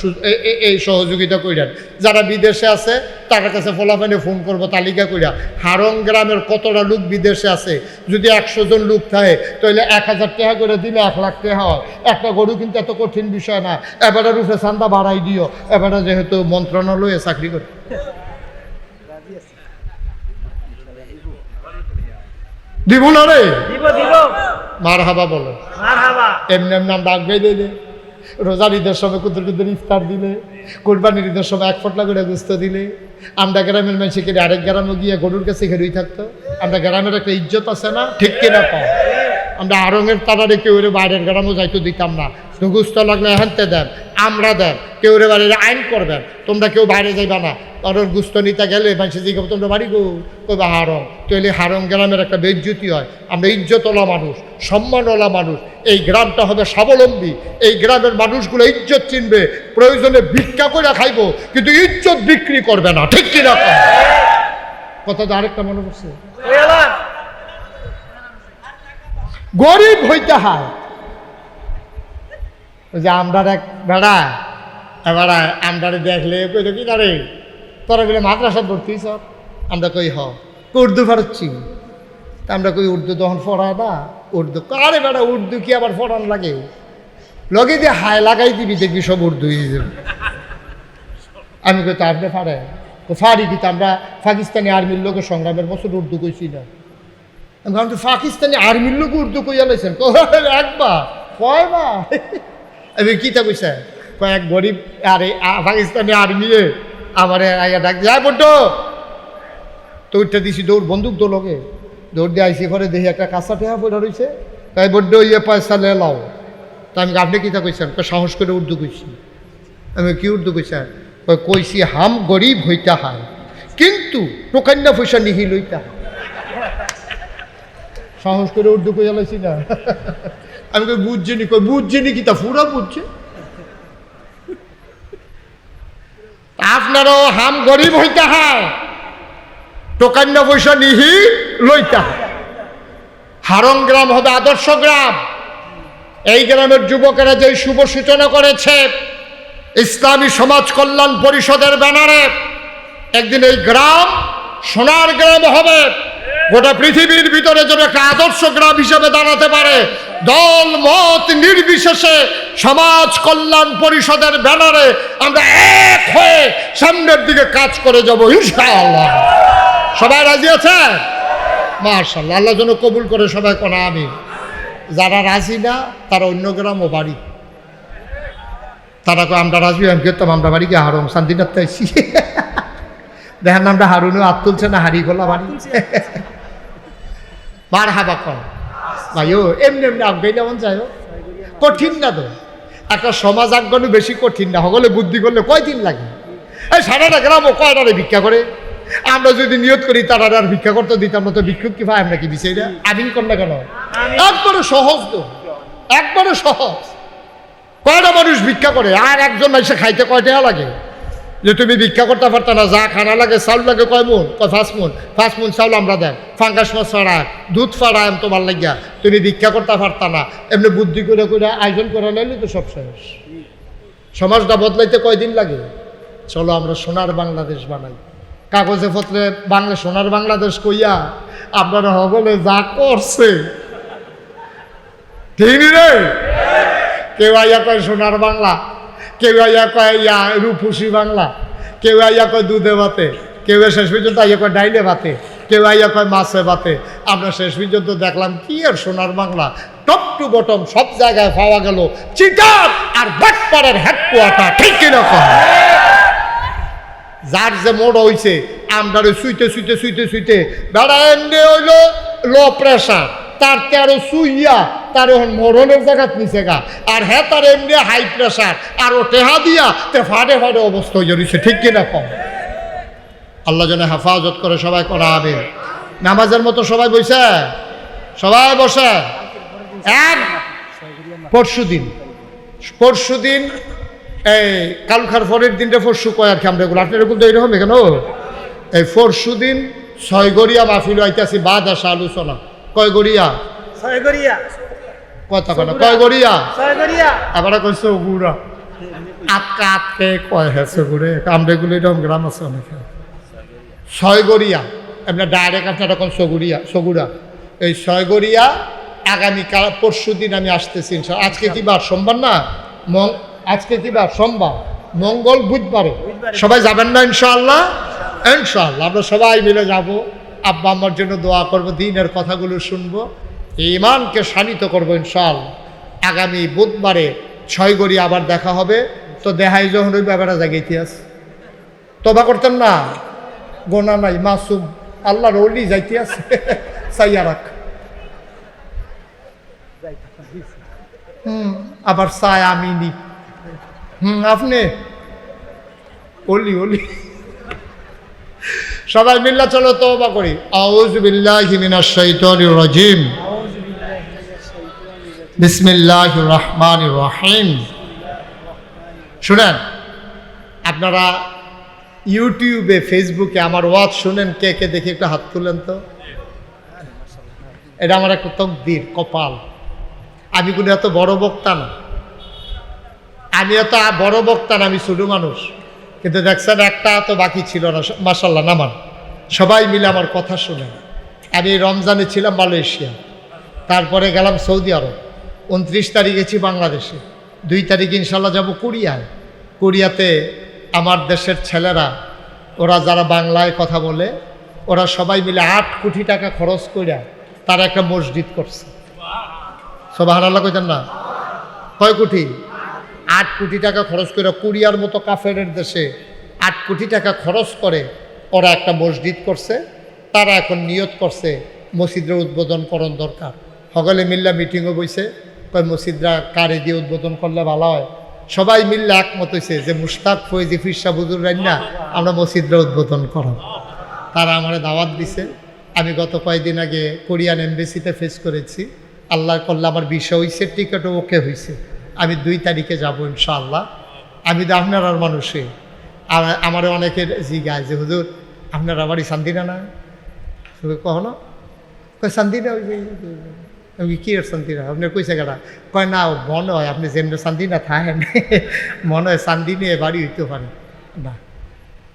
এই সহযোগিতা করেন। যারা বিদেশে আছে তাদের কাছে ফলাফলে ফোন করবো তালিকা কইরা, হারং গ্রামের কতটা লোক বিদেশে আছে, যদি 100 জন লোক থাকে তাহলে 1000 টাকা করে দিলে 1 লাখ টাকা হয়। একটা গরু কিন্তু এত কঠিন বিষয় না। এবারে রূপে চান্দা বাড়াই দিও, এবারে যেহেতু মন্ত্রণালয়ে চাকরি করে। দিব না রে? মারহাবা বলো। এমনি এমনি আমরা আগে দিলে, রোজার ঈদের সময় কুদুর কুদুর ইফতার দিলে, কোরবানির ঈদের সময় 1 পটলা করে গুস্ত দিলে, আমরা গ্রামের মানুষ কেটে আরেক গ্রামে গিয়ে গরুর কাছে ঘেরুই থাকতো। আমরা গ্রামের একটা ইজ্জত আছে না, ঠিক কিনা পাও? আমরা আরঙের তারারে কেউ বাইরের গ্রামও যাইতে দিতাম না। গুস্ত লাগলে হানতে দেন, আমরা দেন, কেউ বাড়ির আইন করবেন, তোমরা কেউ বাইরে যাইবা না। কারণ গুস্ত নিতে গেলে মানুষের জিজ্ঞাসা তোমরা বাড়ি গো, কইবা হারং। তাহলে হারং গ্রামের একটা বেজ্জতি হয়। আমরা ইজ্জতওয়ালা মানুষ, সম্মানওয়ালা মানুষ, এই গ্রামটা হবে স্বাবলম্বী। এই গ্রামের মানুষগুলো ইজ্জত চিনবে, প্রয়োজনে ভিক্ষা করে খাইবো, কিন্তু ইজ্জত বিক্রি করবে না, ঠিক কিনা? কথা তো আরেকটা মনে করছে, গরিব হইতে হয়। যে আমরার এক বেড়া, এবার আমরারে দেখলে কইল কি না রে, তোরা বলে মাদ্রাসা ভর্তি সব? আমরা কই হ, উর্দু পারছি। আমরা কই উর্দু তখন পড়ায় না, উর্দু আরে বেড়া উর্দু কি আবার পড়ান লাগে? লগে দিয়ে হায় লাগাই দিবি, দেখবি সব উর্দু হয়ে যাবে। আমি কই তা আপনি পারে তো ফারি কিন্তু আমরা পাকিস্তানি আর্মির লোকের সংগ্রামের বছর উর্দু কইছি না। আমি তো পাকিস্তানি আর্মির লোক উর্দু কইয়া লাইছেন একবার কয় বা আমি কিতা কইছে, কয়েক গরিব আরে পাকিস্তানি আর্মি আমার আইয়া ডাক যায় বড্ড তো উঠতে দিছি, দৌড় বন্দুক তো লগে দৌড় দিয়ে আইসি পরে দেখি একটা কাঁচা টেহা পড়া রয়েছে, তাই বড্ড ইয়ে পয়সা লেলাও। তা আমি আপনি কিতা কইছেন? সাহস করে উর্দু কইছি। আমি কি উর্দু কইছেন? কইছি হাম গরিব হইতে হয় কিন্তু টোকান্না পয়সা নিহি লইতে হয়। সাহস করে উর্দু কইয়া লাইছি না। আমি কই বুঝছিনি, কই বুঝছিনি কি তা পুরা বুঝছে। আপনারও হাম গরিব হইতে হয়, টোকান্য পয়সা নিহি লইতে হয়। হারং গ্রাম হবে আদর্শ গ্রাম। এই গ্রামের যুবকেরা যে শুভ সূচনা করেছে ইসলামী সমাজ কল্যাণ পরিষদের ব্যানারে, একদিন এই গ্রাম সোনার গ্রাম হবে। গোটা পৃথিবীর ভিতরে যেন একটা আদর্শ গ্রাম হিসেবে দাঁড়াতে পারে, দল মত নির্বিশেষে সমাজ কল্যাণ পরিষদের ব্যানারে আমরা এক হয়ে সামনের দিকে কাজ করে যাব ইনশাআল্লাহ। সবাই রাজি আছে? মাশাআল্লাহ, আল্লাহ যেন কবুল করে সবাই কোনা আমিন। যারা রাজি না তারা অন্য গ্রাম ও বাড়ি, তারা আমরা রাজি, আমি করতাম আমরা বাড়ি গিয়ে হারুন শান্তিনাথ আইসি দেখেন না আমরা হারুনও হাত তুলছে না, হারি গোলা বাড়ি বার হাবা কর ভাই ও এমনি এমনি আগে যেমন যাই হোক কঠিন না তো, একটা সমাজ আজ্ঞানও বেশি কঠিন না, সকলে বুদ্ধি করলে কয়দিন লাগে। এই সারাটা গ্রামও কয়টারে ভিক্ষা করে, আমরা যদি নিয়ত করি তারা আর ভিক্ষা করতে দিতাম না তো ভিক্ষুক কি ভাই আমরা কি বিষয় না আমিন কর না কেন? একবারে সহজ তো, একবারে সহজ। কয়টা মানুষ ভিক্ষা করে আর একজন এসে খাইতে কয় টাকা লাগে? যে তুমি ভিক্ষা করতে পারত না, যা খানা লাগে চাউল লাগে কয় মন? কয় 5 মন চাউল আমরা দেন, ফাঙ্গাস মাছ ছড়ায়, দুধ ফাড়ায়, তো ভাল লাগিয়া তুমি ভিক্ষা করতে পারত না, এমনি বুদ্ধি করে করে আয়োজন করে নিলে তো সব শেষ। সমাজটা বদলাইতে কয়দিন লাগে? চলো আমরা সোনার বাংলাদেশ বানাই, কাগজে পত্রে বাংলা সোনার বাংলাদেশ কইয়া আপনারা হবলে যা করছে ঠিক রে। কেউ আইয়া কয় সোনার বাংলা, কেউ আইয়া কয় ইয়া রূপসী বাংলা, কেউ আইয়া কয় দুধে ভাতে, কেউ শেষ পর্যন্ত আইয়া কয় ডাইলে ভাতে, কেউ আইয়া কয় মাছে ভাতে। আমরা শেষ পর্যন্ত দেখলাম কি আর সোনার বাংলা, টপ টু বটম সব জায়গায় পাওয়া গেল চিটার আর বাটপাড়ার হেডকোয়ার্টার, ঠিক কিরকম? যার যে মোড় হইছে আমরা শুইতে শুইতে শুইতে শুইতে বেড়া এমনি হইল লো প্রেশার, তার তেরো শুইয়া তার এখন মরণের জায়গা নিচে গা, আর হ্যাঁ তার এমনি হাই প্রেশার আর ও টেহা দিয়া তে ফাটে ফাটে অবস্থা হয়ে যাচ্ছে, ঠিক কিনা কম? আল্লাহ যেন হেফাজত করে সবাই করা হবে। নামাজের মতো সবাই বসে, সবাই বসে। এক পরশু দিন এই কালখার পরের দিনটা পরশু কয় আর কি আমরা এগুলো আপনার এগুলো তো এইরকম কেন? এই পরশু দিন 6 গড়িয়া মাহফিল আইতাছি, বাদ আসা আলোচনা। কয় গড়িয়া? 6 গড়িয়া। কথা কয় না, কয় গড়িয়া? 6 গড়িয়া। আবার কয় সগুড়া, আটকা আটকে কয় হ্যাঁ সগুড়ে, আমরা এগুলো এরকম গ্রাম আছে অনেকে। 6 গড়িয়া আপনার ডাইরেক্ট আপনার এখন সগুড়া। এই 6 গড়িয়া আগামীকাল পরশু দিন আমি আসতেছি। আজকে কি বার? সোমবার না? আজকে কি বার? সোমবার, মঙ্গল বুধবারে সবাই যাবেন না ইনশাআল্লাহ? ইনশাআল্লাহ আমরা সবাই মিলে যাব। আব্বা আমার জন্য দোয়া করবো, দিনের কথাগুলো শুনবো, ঈমানকে শানিত করবো ইনশাআল্লাহ। আগামী বুধবারে 6 গড়ি আবার দেখা হবে। তো দেখাই যখন ওই ব্যাপারটা জাগে ইতিহাস তবা করতেন না, গোনা নাই, মাসুম আল্লাহর ওলি যাইতে আছে চাইয়া রাখ। আবার চাই আমি নি আপনি ওলি সবাই মিল্লা চলো তওবা করি। আউযু বিল্লাহি মিনাশ শাইতানির রাজিম, বিসমিল্লাহির রহমানির রহিম। শুনেন, আপনারা ইউটিউবে ফেসবুকে আমার ওয়াজ শুনেন, কে কে দেখি একটা হাত তুলেন তো। এটা আমার একটা তকদির, কপাল। আমি কোনো এত বড় বক্তা না, আমি ছোট মানুষ, কিন্তু দেখছেন একটা তো বাকি ছিল না, মাশাআল্লাহ নামান সবাই মিলে আমার কথা শুনেন। আমি রমজানে ছিলাম মালয়েশিয়া, তারপরে গেলাম সৌদি আরব, 29 তারিখ গেছি বাংলাদেশে, 2 তারিখ ইনশাল্লাহ যাব কোরিয়ায়। কোরিয়াতে আমার দেশের ছেলেরা, ওরা যারা বাংলায় কথা বলে, ওরা সবাই মিলে 8 কোটি টাকা খরচ করে তারা একটা মসজিদ করছে। সুবহানাল্লাহ কইতেন না? কয় কোটি? 8 কোটি টাকা খরচ করে, কোরিয়ার মতো কাফেরের দেশে 8 কোটি টাকা খরচ করে ওরা একটা মসজিদ করছে। তারা এখন নিয়ত করছে মসজিদের উদ্বোধন করণ দরকার। সকলে মিল্লা মিটিংও বইছে, কয় মসজিদরা কারে দিয়ে উদ্বোধন করলে ভালো হয়। সবাই মিললে একমত হয়েছে যে মুশতাক ফৈজি ফিরসা বুজুর রান্না আমরা মসজিদরা উদ্বোধন করব। তারা আমার দাওয়াত দিছে। আমি গত কয়েকদিন আগে কোরিয়ান এমবেসিতে ফেস করেছি, আল্লাহ করলে আমার বিষয় হয়েছে, টিকিটও ওকে হয়েছে। আমি 2 তারিখে যাব ইনশাআল্লাহ। আমি তো আপনার মানুষে, আর আমার অনেকের জিগায় যে হুজুর আপনার বাড়ি শান্তিনা না? কখনো কয় শান্তিনা, ওই কি আর শান্তিনা আপনার কইছে গেটা? কয় না, মনে হয় আপনি যেমনি শান্তিনা থাকেন মনে হয় শান্তি নিয়ে বাড়ি হইতে পারে না।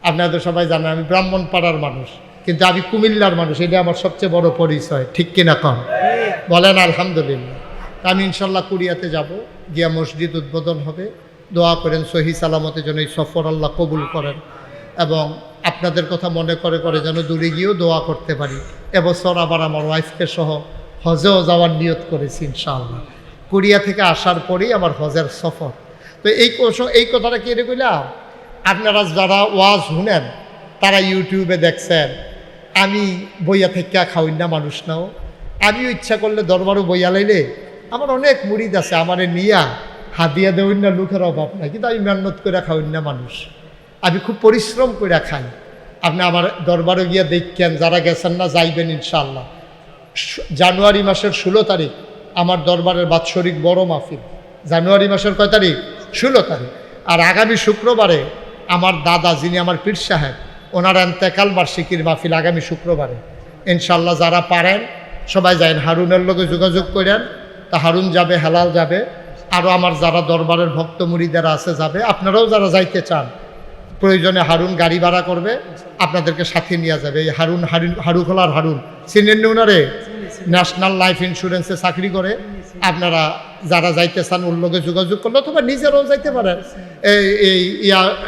আপনারা তো সবাই জানেন আমি ব্রাহ্মণ পাড়ার মানুষ, কিন্তু আমি কুমিল্লার মানুষ, এটা আমার সবচেয়ে বড় পরিচয়, ঠিক কিনা কম? বলেন আলহামদুলিল্লাহ। আমি ইনশাল্লাহ কুড়িয়াতে যাব, গিয়া মসজিদ উদ্বোধন হবে। দোয়া করেন সহি সালামতের জন্য এই সফর আল্লাহ কবুল করেন, এবং আপনাদের কথা মনে করে করে যেন দূরে গিয়েও দোয়া করতে পারি। এবছর আবার আমার ওয়াইফকে সহ হজেও যাওয়ার নিয়ত করেছি ইনশাআল্লাহ। কোরিয়া থেকে আসার পরেই আমার হজের সফর। তো এই কথাটা কি রে কইলাম, আপনারা যারা ওয়াজ শুনেন তারা ইউটিউবে দেখছেন, আমি বইয়া থেকে খাওয়াই না মানুষ নাও। আমিও ইচ্ছা করলে দরবারও বইয়া লাইলে আমার অনেক মুরিদ আছে, আমারে নিয়া হাদিয়া দেওয়ার না লোকের অভাব নাই, কিন্তু আমি মেহনত করে খাওয়াই না মানুষ। আমি খুব পরিশ্রম করে খাই। আপনি আমার দরবারে গিয়া দেখেন, যারা গেছেন না যাইবেন ইনশাআল্লাহ। জানুয়ারি মাসের 16 তারিখ আমার দরবারের বাৎসরিক বড় মাহফিল। জানুয়ারি মাসের কয় তারিখ? 16 তারিখ। আর আগামী শুক্রবারে আমার দাদা, যিনি আমার পীর সাহেব, ওনার এন্তেকাল বার্ষিকীর মাহফিল আগামী শুক্রবারে। ইনশাআল্লাহ যারা পারেন সবাই যাবেন, হারুনের লগে যোগাযোগ করেন, তা হারুন যাবে, হেলাল যাবে, আরও আমার যারা দরবারের ভক্ত মুরিদেরা আছে যাবে। আপনারাও যারা যাইতে চান প্রয়োজনে হারুন গাড়ি ভাড়া করবে, আপনাদেরকে সাথে নিয়ে যাবে। এই হারুখোলার হারুন চিনেন ওনারে, ন্যাশনাল লাইফ ইন্স্যুরেন্সে চাকরি করে। আপনারা যারা যাইতে চান ওর লগে যোগাযোগ করলে, অথবা নিজেরাও যাইতে পারেন। এই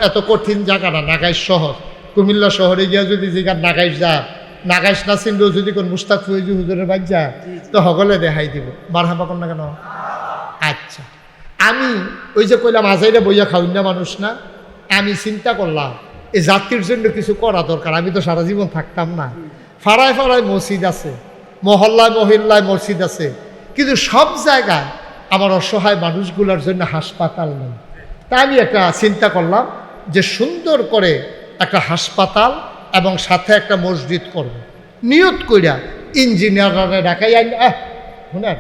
এত কঠিন জায়গা না, নাগাইশ শহর। কুমিল্লা শহরে গিয়া যদি যেখানে নাগাইশ যা, নাগাইশ না চিনলেও যদি কোন মুস্তাক ফৈজি হুজুরের বাড়ি যা, তো সকলে দেখাই দিব। মারহাবা কর না কেন? আচ্ছা, আমি ওই যে কইলাম আজাইরা বইয়া খাওয়াই না মানুষ না, আমি চিন্তা করলাম এই জাতির জন্য কিছু করা দরকার। আমি তো সারা জীবন থাকতাম না। ফাড়ায় ফাড়ায় মসজিদ আছে, মহল্লায় মহল্লায় মসজিদ আছে, কিন্তু সব জায়গায় আমার অসহায় মানুষগুলোর জন্য হাসপাতাল নেই। তা আমি একটা চিন্তা করলাম যে সুন্দর করে একটা হাসপাতাল এবং সাথে একটা মসজিদ করব। নিয়ত কইরা ইঞ্জিনিয়াররা ডাকাই আইন, শুনেন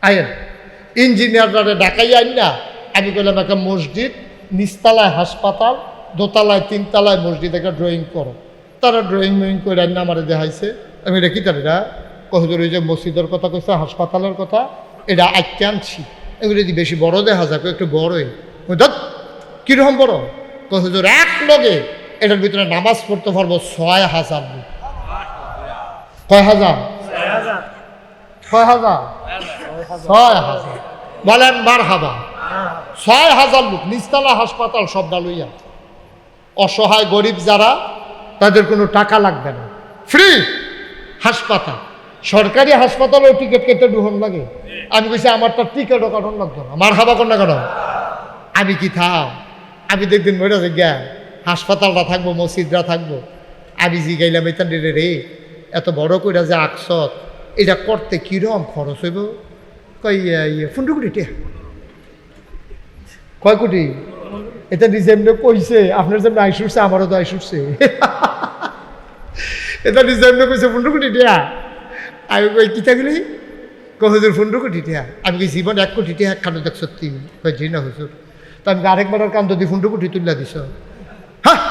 আইন, ইঞ্জিনিয়াররা ডাকাই আইন না, আমি কইলাম একটা মসজিদ, নিচতলায় হাসপাতাল, দোতলায় তিনতলায় মসজিদ, একটা ড্রয়িং করো। তারা ড্রয়িং করে আইন আমার দেখাইছে। আমি এটা কি তার এটা কহজোর ওই যে মসজিদের কথা কইছে, হাসপাতালের কথা, এটা আঁকতে আনছি। এগুলো যদি বেশি বড় দেখা যাক, একটু বড়ই কীরকম বড় কহজোর, এক লগে এটার ভিতরে নামাজ পড়তে পারবো 6000 লোক। কয় হাজার? 6000। 6000 বলেন মারহাবা। 6000 লোক, নিচতলা হাসপাতাল, সবটা লইয়া। অসহায় গরিব যারা, তাদের কোনো টাকা লাগবে না, ফ্রি হাসপাতাল। সরকারি হাসপাতালেও টিকিট কেটে ঢুকন লাগে। আমি কইছি আমার তো টিকিটও কাটন লাগতো না। মারহাবা কর না কেন? আমি কি থাম, আমি দেখদিন মরে গিয়া হাসপাতালটা থাকবো, মসজিদরা থাকবো। আমি জিগাইলাম এটা রে, এত বড় কইরা যে আকসত, এটা করতে কিরম খরচ হইব? কই 15 কোটি টাকা। কয় কোটি? এটা যেমনি কইছে, আপনার যেমনি আইস উঠছে, আমারও তো আইস উঠছে। এটা যেমনি কইছে 15 কোটি টাকা। আমি কই কিতা গেলি? কই হুজুর 15 কোটি টাকা। আমি কই জীবন 1 কোটি টাকা একখানে দেখ সত্যি? কই জি না হুজুর। তো আমি আরেকবার কান্দ দিয়ে 15 কোটি তুললা দিছ। হ্যাঁ,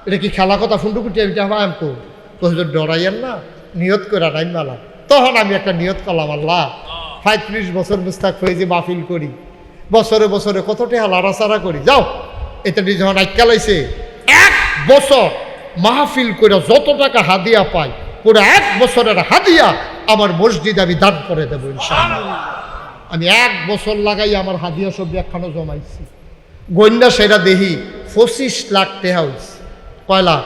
এটা কি খেলা কথা? 15 কোটি আমি আমি কই হুজুর ডরাইয়েন না, নিয়ত করে নাই মালা। তখন আমি একটা নিয়ত করলাম, আল্লাহ 35 বছর মুস্তাক ফৈজি মাহফিল করি, বছরে বছরে কত টাকা লাড়াচাড়া করি, যাও এটা যখন আইকা লাইছে 1 বছর মাহফিল করে যত টাকা হাদিয়া পাই, পুরো 1 বছরের হাদিয়া আমার মসজিদ আমি দান করে দেবো ইনশাআল্লাহ। আমি 1 বছর লাগাই আমার হাদিয়া সব একখানো জমাইছি। গন্যা সেটা দেখি 25 লাখ টাকা হয়েছে। কয় লাখ?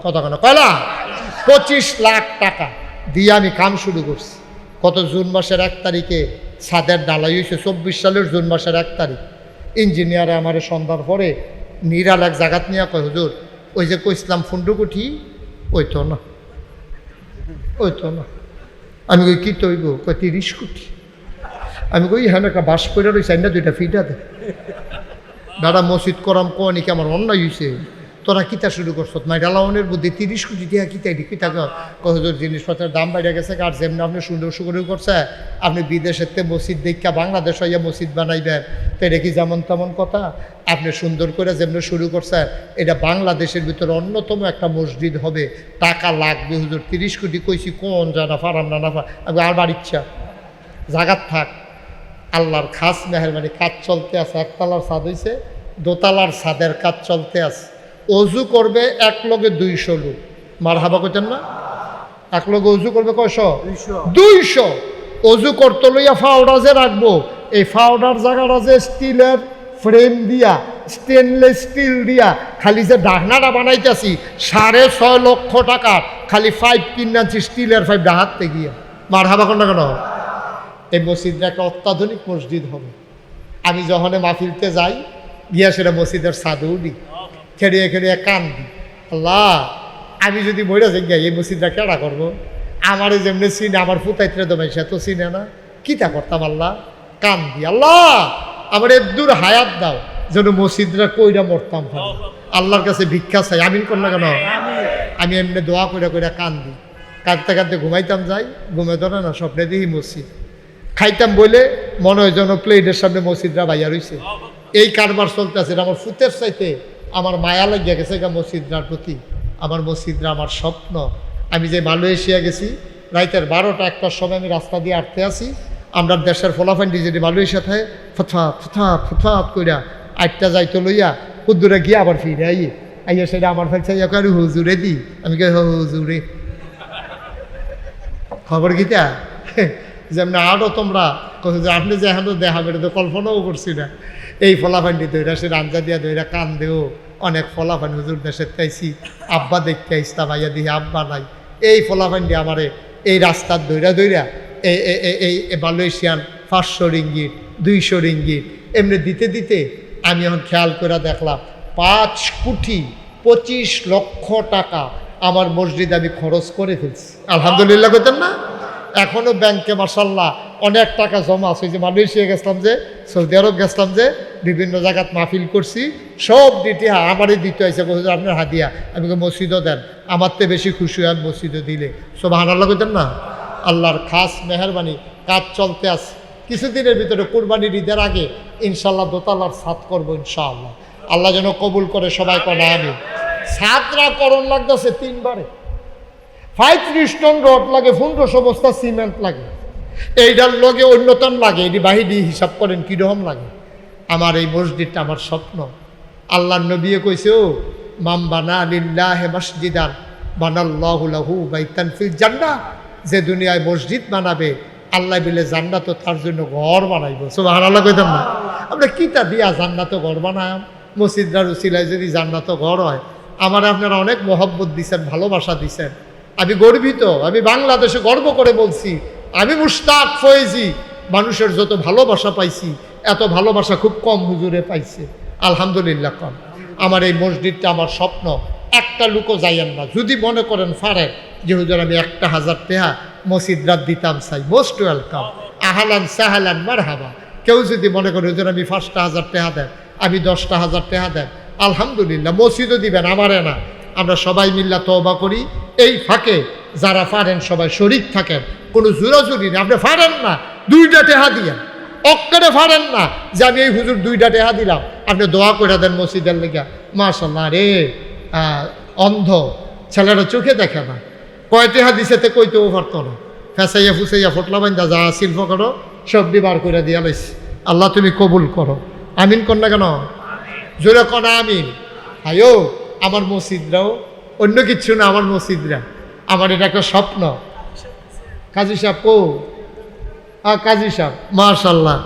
কথা কেন? কয় লাখ? 25 লাখ টাকা দিয়ে আমি কাম শুরু করছি। কত? জুন মাসের 1 তারিখে ছাদের ডালাই হয়েছে, 24 সালের জুন মাসের 1 তারিখ। ইঞ্জিনিয়ারে আমার সন্ধ্যার পরে নিরাল এক জায়গাত নিয়ে কয়, হুজুর ওই যে কইসলাম 15 কোটি, ওই তো না, ওই তো না। আমি কই কি তৈব? কয় 30 কোটি। আমি কই হ্যাঁ একটা বাস করে রয়েছে না, 2টা ফিটা দে দাদা, মসজিদ করাম কনি কি আমার অন্যায় হয়েছে? তোরা কিতা শুরু করছো? মাইডালাউনের বুদ্ধি 30 কোটি টাকা কিতা কিতা কহজোর জিনিসপত্রের দাম বাইরে গেছে। আর যেমনি আপনি সুন্দর শুরু করছে, আপনি বিদেশের তে মসজিদ দেখা বাংলাদেশ হইয়া মসজিদ বানাইবেন, তো এটা কি যেমন তেমন কথা? আপনি সুন্দর করে যেমনি শুরু করছেন, এটা বাংলাদেশের ভিতরে অন্যতম একটা মসজিদ হবে, টাকা লাগবে হুজুর। 30 কোটি কইছি, কোন জানা ফারাম না না আমি আর বার ইচ্ছা জাগাত থাক। আল্লাহর খাস মেহরবানি কাজ চলতে আছে। 1 তলার ছাদ হয়েছে, 2 তলার ছাদের কাজ চলতে আছে। অজু করবে এক লগে 200 লোক। মারহাবা কইতেন না? এক লগে অজু করবে কয়শো? 200। অজু করতে লইয়া ফাউডার যে রাখবো, এই ফাউডার জায়গাটা যে স্টিলের ফ্রেম দিয়া, স্টেনলেস স্টিল দিয়া খালি যে ঢাকনাটা বানাইতেছি 6.5 লক্ষ টাকা, খালি 5 কিনাচ্ছি স্টিলের 5 হাতে গিয়া। মারহাবা কোন না কেন? এই মসজিদটা একটা অত্যাধুনিক মসজিদ হবে। আমি যখন মাহফিলতে যাই গিয়া সেটা মসজিদের ছাদে উঠি, খেড়িয়ে খেড়িয়ে কান্দি, আল্লাহ আমি যদি বইরা যাই গিয়া এই মসজিদটা কেডা করবো? আমারে যেমনি চিনে আমার ফুতাইতে দমাই সে তো চিনে না, কিতা করতাম? আল্লাহ কান্দি, আল্লাহ আমার দূর হায়াত দাও যেন মসজিদরা কইরা মরতাম। আল্লাহর কাছে ভিক্ষা চাই। আমিন কর না কেন? আমি এমনি দোয়া কইরা কইরা কান্দি, কাঁদতে কাঁদতে ঘুমাইতাম, যাই ঘুমে ধরে না, স্বপ্নে দেখি মসজিদ। খাইতাম বলে মনে হয় যেন প্লেটের সামনে মসজিদরা বাইয়া রয়েছে। এই কারবার চলতেছে। আমার ফুতের চাইতে আমার মায়া লাগিয়া গেছে মসজিদরার প্রতি। আমার মসজিদরা আমার স্বপ্ন। আমি যে মালয়েশিয়া গেছি, রাইতের 12টা-1টার সময় আমি রাস্তা দিয়ে আটতে আসি, আমরা দেশের ফলাফান্ডি যদি মালয়েশিয়া থাকে ফথাত ফথাত ফথাত কইরা 8টা যাইতে লইয়া কুদ্দুরে গিয়ে আবার ফিরে আইয়া সেটা আমার ফেলছে কারু হুজুরে দি। আমি কে হুজুরে খবর গীতা যেমন আরও তোমরা আপনি যে এখন দেখাবে এটা তো কল্পনাও করছি না। এই ফলাফান্ডি দইরা সে রাঞ্জা দিয়া দইরা কান দেও অনেক ফলাফান হুজুর দেশের চাইছি, আব্বা দেখতে আইসতাম, আইয়া দিয়ে আব্বা নাই। এই ফলাফান্ডি আমারে এই রাস্তার দইরা দইরা এই মালয়েশিয়ান 500 রিঙ্গিট 200 রিঙ্গিট এমনি দিতে দিতে আমি এখন খেয়াল করে দেখলাম 5,25,00,000 টাকা আমার মসজিদে আমি খরচ করে ফেলছি। আলহামদুলিল্লাহ করতেন না? এখনও ব্যাংকে মাশাল্লাহ অনেক টাকা জমা আছে। যে মালয়েশিয়া গেছিলাম, যে সৌদি আরব গেছিলাম, যে বিভিন্ন জায়গাত মাহফিল করছি, সব দিতে আমারই দিতে হয়েছে। বলছে আপনার হাদিয়া। আমি মসজিদও দেন, আমার তো বেশি খুশি হয় মসজিদও দিলে। সুবহানাল্লাহ করতেন না? আল্লাহর খাস মেহরবানি কাজ চলতে আছে। কিছুদিনের ভিতরে কুরবানির ঈদের আগে ইনশাল্লাহ দোতলার ছাদ করবো ইনশাআল্লাহ। আল্লাহ যেন কবুল করে। সবাই করে আমি। ছাদরা করণ লাগতেছে 3 বারে। 35 টন রড লাগে, 1500 বস্তা সিমেন্ট লাগে, এইটার লগে অন্যতম লাগে। এটি বাহিনী হিসাব করেন কীরকম লাগে। আমার এই মসজিদটা আমার স্বপ্ন। আল্লাহর নবী কইছে, ও মাম বানা লিল্লাহি মসজিদান বানাল্লাহু লাহু বাইতান ফিল জান্নাহ। যে দুনিয়ায় মসজিদ বানাবে আল্লাহ বিলে জান্নাত তার জন্য ঘর বানাইব। সুবহানাল্লাহ কইতাম না? আমরা কিতা দিয়া জান্নাত ঘর বানাম? মসজিদটার উসিলায় যদি জান্নাত ঘর হয়। আমার আপনারা অনেক মহব্বত দিছেন, ভালোবাসা দিছেন, আমি গর্বিত। আমি বাংলাদেশে গর্ব করে বলছি, আমি মুশতাক ফয়েজি। মানুষের যত ভালোবাসা পাইছি, এত ভালোবাসা খুব কম হুজুরে পাইছে। আলহামদুলিল্লাহ কম। আমার এই মসজিদটা আমার স্বপ্ন। একটা লুকও যাইয়েন না। যদি মনে করেন পারেন যে হুজুর আমি 1,000 টাকা মসজিদরাত দিতাম চাই, মোস্ট ওয়েলকাম, আহলান সাহালান মারহাবা। কেউ যদি মনে করে হুজুর আমি 5,000 টাকা দেন, আমি 10,000 টাকা দেন, আলহামদুলিল্লাহ। মসজিদও দিবেন, আমারে না। আমরা সবাই মিল্লা তওবা করি। এই ফাঁকে যারা পারেন সবাই শরীক থাকেন, কোনো জোরাজুরি না। আপনি পারেন না 2টা টাকা দিয়েন, অক্কারে পারেন না যে আমি এই হুজুর 2টা টাকা দিলাম, আপনি দোয়া করে দেন মসজিদের লেগা। মাশাআল্লাহ রে, অন্ধ ছেলেরা চোখে দেখে না, কয় টাকা দিছে তে কইতেও পারতো না। ফেসাইয়া ফুসাইয়া ফটলা বাইন্দা যা শিল্প করো সবটি বার করে দিয়া লাইছি। আল্লাহ তুমি কবুল করো। আমিন কর না কেন? জোরে কনা আমিন। আয়ো আমার মসজিদরাও অন্য কিচ্ছু না, আমার মসজিদরা আমার এটা একটা স্বপ্ন। কাজী সাহেব কো? কাজী সাহেব মাশাল্লাহ।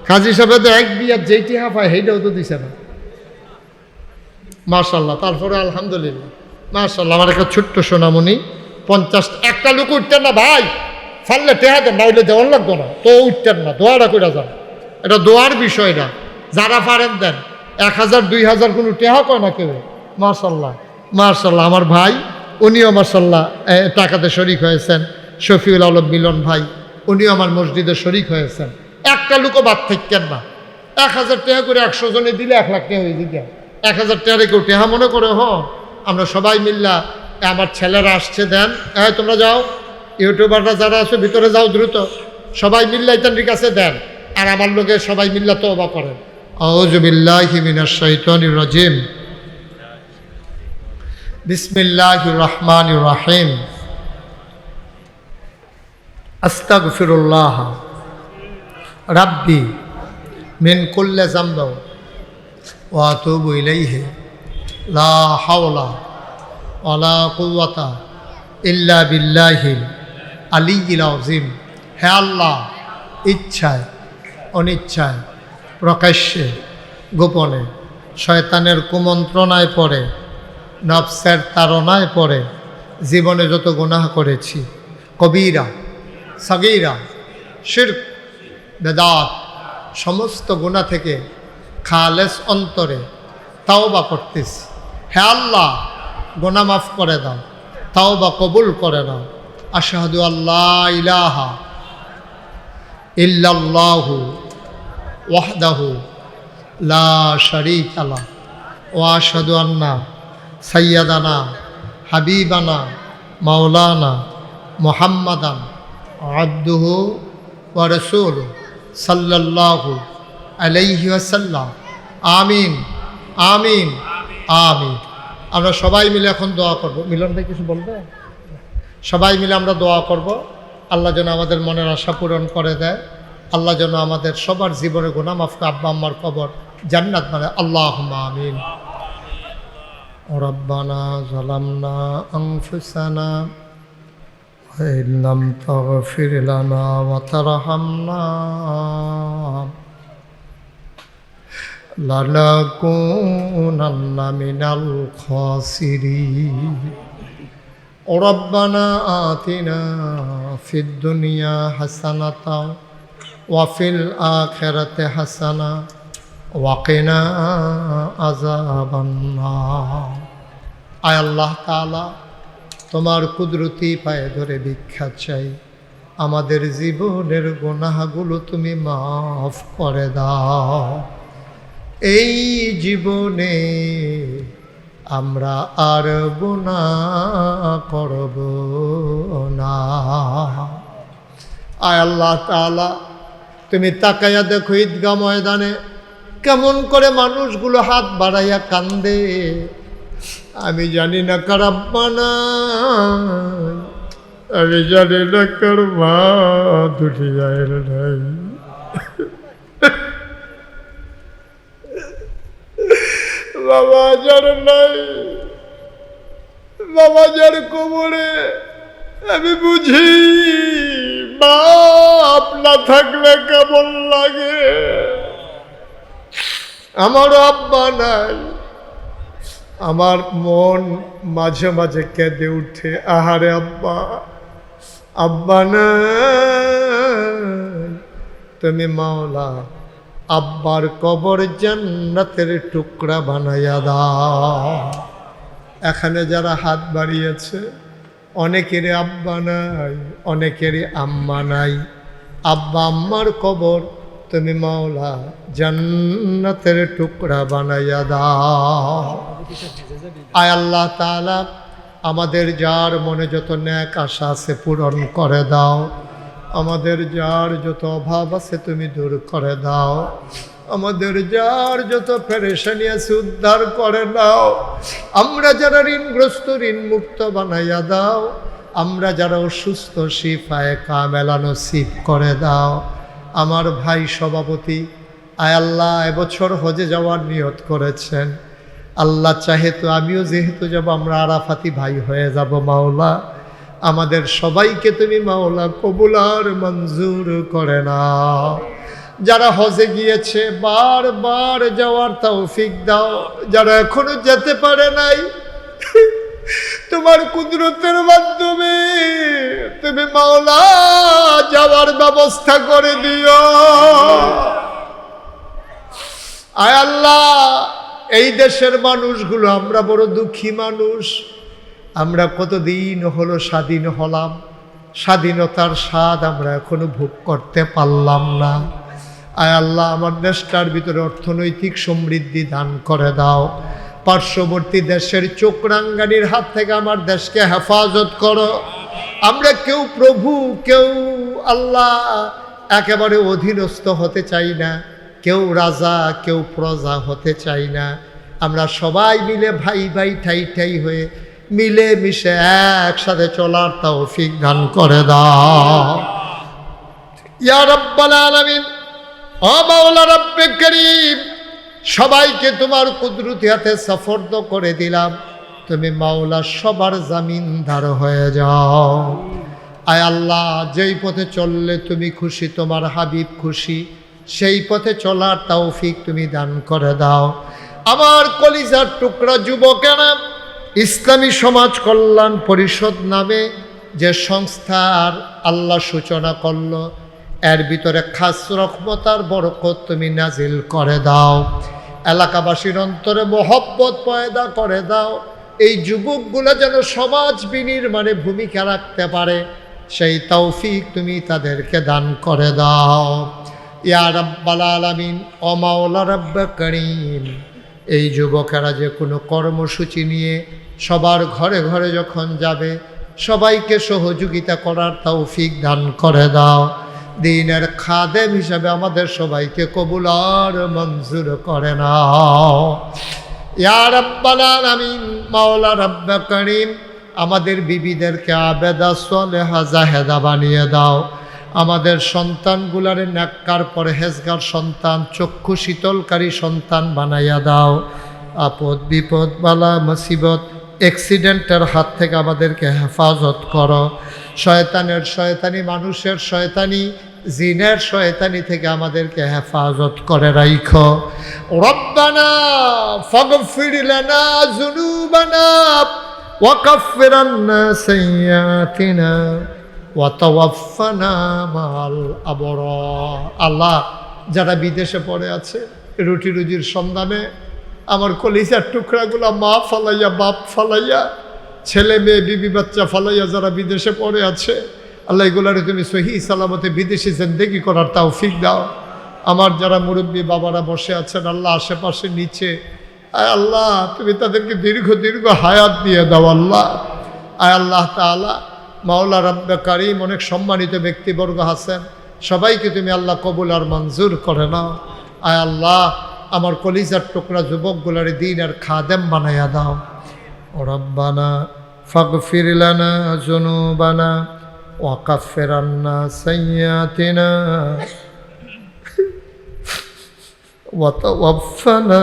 কাজী সাহেব তো এক বিয়ার যেইটি হাফায় সেইটাও তো দিছে না। মাশাল্লাহ। তারপরে আলহামদুলিল্লাহ মাশাল্লাহ। আমার একটা ছোট্ট সোনামণি 50 একটা লোক উঠতেন না ভাই, ফাললে টেহা দেন না, হইলে দেওয়ার লাগতো না তো উঠতেন না। দোয়াটা করে যান, এটা দোয়ার বিষয় না। যারা পারেন দেন। 1000 2000 কোনো টেহা কয় না কেউ। মাশাল্লাহ মাশাল্লাহ। আমার ভাই উনিও মাশাল্লাহ টাকাতে শরিক হয়েছেন। শফিউল আলম মিলন ভাই, উনিও আমার মসজিদে শরিক হয়েছেন। একটা লোকও বাদ থাকেন না। 1000 টাকা করে 100 জনে দিলে 1 লাখ টাকা হয়ে দিতে। 1000 টাকা কেউ টেহা মনে করে আমরা সবাই মিল্লা। আমার ছেলেরা আসছে দেন, তোমরা যাও, ইউটিউবাররা যারা আছে ভিতরে যাও দ্রুত, সবাই মিল্লা ইতানরির কাছে দেন। আর আমার লোকে সবাই মিল্লা তওবা করেন। আউযু বিল্লাহি মিনাশ শাইতানির রাজিম। বিসমিল্লাহির রহমানির রহিম। আস্তাগফিরুল্লাহ রাব্বি মিন কুল্লি যামবি ওয়া আতুবু ইলাইহি লা হাওলা ওয়ালা কুওয়াতা ইল্লা বিল্লাহিল আলিয়্যিল আযীম। হে আল্লাহ, ইচ্ছায় অনিচ্ছায় প্রকাশ্যে গোপনে শয়তানের কুমন্ত্রণায় পড়ে নফসের তাড়নায় পড়ে জীবনে যত গুনাহ করেছি, কবিরা সাগীরা শিরক বেদাত, সমস্ত গুনাহ থেকে খালেস অন্তরে তাওবা করতেছি। হে আল্লাহ, গুনাহ মাফ করে দাও, তাওবা কবুল করে নাও। আশহাদু আল্লা ইলাহা ইল্লাল্লাহু ওয়াহদাহু লা শারীকা লাহু ওয়া আশহাদু আন্না সাইয়্যিদানা হাবিবানা মাওলানা মুহাম্মাদান আবদুহু ওয়া রাসূলুহু সাল্লাল্লাহু আলাইহি ওয়াসাল্লাম। আমিন আমিন আমিন। আমরা সবাই মিলে এখন দোয়া করব। মিলন ভাই কিছু বলবে? সবাই মিলে আমরা দোয়া করব, আল্লাহ যেন আমাদের মনের আশা পূরণ করে দেয়। আল্লাহ যেন আমাদের সবার জীবনে গুনাহ মাফ করে আব্বা আম্মার কবর জান্নাত মানে। আল্লাহুম্মা আমিন। রব্বানা যালামনা আনফুসানা ওয়া ইল্লাম তাগফির লানা ওয়া তারহামনা লানাকুনান্না মিনাল খাসিরিন। রব্বানা আতিনা ফিদ দুনিয়া হাসানাতাও ওয়া ফিল আখিরাতি হাসানা ওয়া কিনা আযাবান নার। আয় আল্লাহ তাআলা, তোমার কুদরতি পায়ে ধরে ভিক্ষা চাই, আমাদের জীবনের গুনাহগুলো তুমি মাফ করে দাও। এই জীবনে আমরা আর গুনাহ করব না। আয় আল্লাহ তাআলা, তুমি তাকাইয়া দেখো ঈদগাহ ময়দানে কেমন করে মানুষগুলো হাত বাড়াইয়া কান্দে। আমি জানি না কার আব্বা নাই, আমি জানি না কার মা দুনিয়ায় নাই। বাবা যার নাই, বাবা যার কবরে, আমি বুঝি বাপ না থাকলে কেমন লাগে। আমার আব্বা নাই, আমার মন মাঝে মাঝে কেঁদে উঠে, আহারে আব্বা, আব্বা নাই। তুমি মাওলা আব্বার কবর জান্নাতের টুকরা বানাইয়া দাও। এখানে যারা হাত বাড়িয়েছে অনেকেরই আব্বা নাই, অনেকেরই আম্মা নাই। আব্বা আম্মার কবর তুমি মাওলা জান্নাতের টুকরা বানাইয়া দাও। আয় আল্লাহ তাআলা, আমাদের যার মনে যত নেক আশা আছে পূরণ করে দাও। আমাদের যার যত অভাব আছে তুমি দূর করে দাও। আমাদের যার যত পেরেশানি আছে উদ্ধার করে দাও। আমরা যারা ঋণগ্রস্ত ঋণ মুক্ত বানাইয়া দাও। আমরা যারা অসুস্থ শিফায়ে কামেলা নসিব করে দাও। আমার ভাই সভাপতি, আয় আল্লাহ, এবছর হজে যাওয়ার নিয়ত করেছেন। আল্লাহ চাহে তো আমিও যেহেতু যাব, আমরা আরাফাতি ভাই হয়ে যাব। মাওলা আমাদের সবাইকে তুমি মাওলা কবুল আর মঞ্জুর করে নাও। যারা হজে গিয়েছে বারবার যাওয়ার তৌফিক দাও। যারা এখনো যেতে পারে নাই, তোমার কুদরতের মাধ্যমে তুমি মাওলা যাওয়ার ব্যবস্থা করে দিও। আয় আল্লাহ, এই দেশের মানুষগুলো আমরা বড় দুঃখী মানুষ। আমরা কতদিন হলো স্বাধীন হলাম, স্বাধীনতার স্বাদ আমরা এখনো ভোগ করতে পারলাম না। আয় আল্লাহ, আমার দেশটার ভিতরে অর্থনৈতিক সমৃদ্ধি দান করে দাও। পার্শ্ববর্তী দেশের চোখরাঙ্গানির হাত থেকে আমার দেশকে হেফাজত করো। আমরা কেউ প্রভু, কেউ আল্লাহ একেবারে অধীনস্থ হতে চাই না, কেউ রাজা, কেউ প্রজা হতে চাই না। আমরা সবাই মিলে ভাই ভাই ঠাই ঠাই হয়ে মিলে মিশে একসাথে চলার তৌফিক দান করে দাও ইয়া রাব্বাল আলামিন। ও মাওলা রব্বে করিম, সবাইকে তোমার কুদরতি হাতে সফর্দ করে দিলাম, তুমি মাওলা সবার জামিনদার হয়ে যাও। আয় আল্লাহ, যেই পথে চললে তুমি খুশি, তোমার হাবিব খুশি, সেই পথে চলার তৌফিক তুমি দান করে দাও। আমার কলিজার টুকরা যুবকেরা, ইসলামী সমাজ কল্যাণ পরিষদ নামে যে সংস্থার আল্লাহ সূচনা করলো, এর ভিতরে খাস রহমতার বরকত তুমি নাজিল করে দাও। এলাকাবাসীর অন্তরে মোহব্বত পয়দা করে দাও। এই যুবকগুলো যেন সমাজ বিনির্মাণে ভূমিকা রাখতে পারে, সেই তৌফিক তুমি তাদেরকে দান করে দাও। ইয়া রাব্বাল আলামিন, ও মাওলা রব্বে করিম, এই যুবকেরা যে কোনো কর্মসূচি নিয়ে সবার ঘরে ঘরে যখন যাবে, সবাইকে সহযোগিতা করার তৌফিক দান করে দাও। দ্বীনের খাদেম হিসাবে আমাদের সবাইকে কবুল আর মঞ্জুর করে নাও। ইয়া রাব্বাল আলামিন, মাওলা রব্বে করিম, আমাদের বিবিদেরকে আবেদা সালেহা জাহেদা বানিয়ে দাও। আমাদের সন্তানগুলারে নেককার পরহেজগার সন্তান, চক্ষু শীতলকারী সন্তান বানাইয়া দাও। আপদ বিপদ বালা মুসিবত অ্যাক্সিডেন্টের হাত থেকে আমাদেরকে হেফাজত করো। শয়তানের শয়তানি, মানুষের শয়তানি, জিনের শয়তানি থেকে আমাদেরকে হেফাজত করে রাখো। রব্বানা ফাগফির লানা যুনুবানা ওয়া কাফির আন্না সাইয়্যাতিনা ওয়া তাওয়াফানা মাল আবরার। আল্লাহ, যারা বিদেশে পড়ে আছে রুটি রুজির সন্ধানে, আমার কলিজার টুকরাগুলা মা ফালাইয়া, বাপ ফালাইয়া, ছেলে মেয়ে বিবি বাচ্চা ফালাইয়া যারা বিদেশে পড়ে আছে, আল্লাহ এগুলারে তুমি সহি সালামতে বিদেশি জিন্দেগি করার তৌফিক দাও। আমার যারা মুরব্বী বাবারা বসে আছেন আল্লাহ আশেপাশে নিচে, আয় আল্লাহ তুমি তাদেরকে দীর্ঘ দীর্ঘ হায়াত দিয়ে দাও। আল্লাহ, আয় আল্লাহ তাআলা, মাওলা রব্বে কারীম, অনেক সম্মানিত ব্যক্তিবর্গ আছেন, সবাইকে তুমি আল্লাহ কবুল আর মঞ্জুর করে নাও। আয় আল্লাহ, আমার কলিজার টুকরা যুবকগুলারে দ্বীনের খাদেম বানাইয়া দাও। রব্বানা ফাগফির লানা যুনুবানা ওয়া কাফির আন্না সাইয়্যাতিনা ওয়া তাওয়াফানা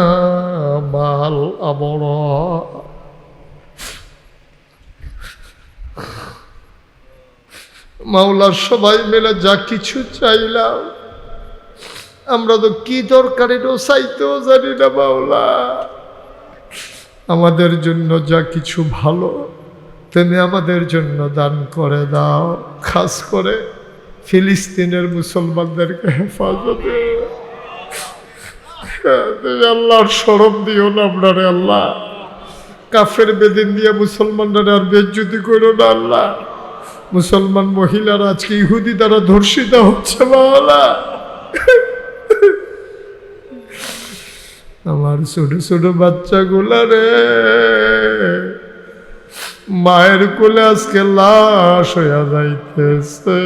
মাল আবরার। মাওলা, সবাই মিলে যা কিছু চাইলাম, আমরা তো কি দরকার এটাও চাইতেও জানি না। মাওলা, আমাদের জন্য যা কিছু ভালো তুমি আমাদের জন্য দান করে দাও। খাস করে ফিলিস্তিনের মুসলমানদেরকে হেফাজতে তুমি আল্লাহর শরম দিও না আপনারে। আল্লাহ, কাফের বেদিন দিয়ে মুসলমানরা আর বেজ্জতি করো না। আল্লাহ, মুসলমান মহিলারা আজকে ইহুদি দ্বারা ধর্ষিত হচ্ছে। মাওলা, আমার ছোট ছোট বাচ্চাগুলা রে মায়ের কোলে আজকে লাশ হইয়া যাইতেছে,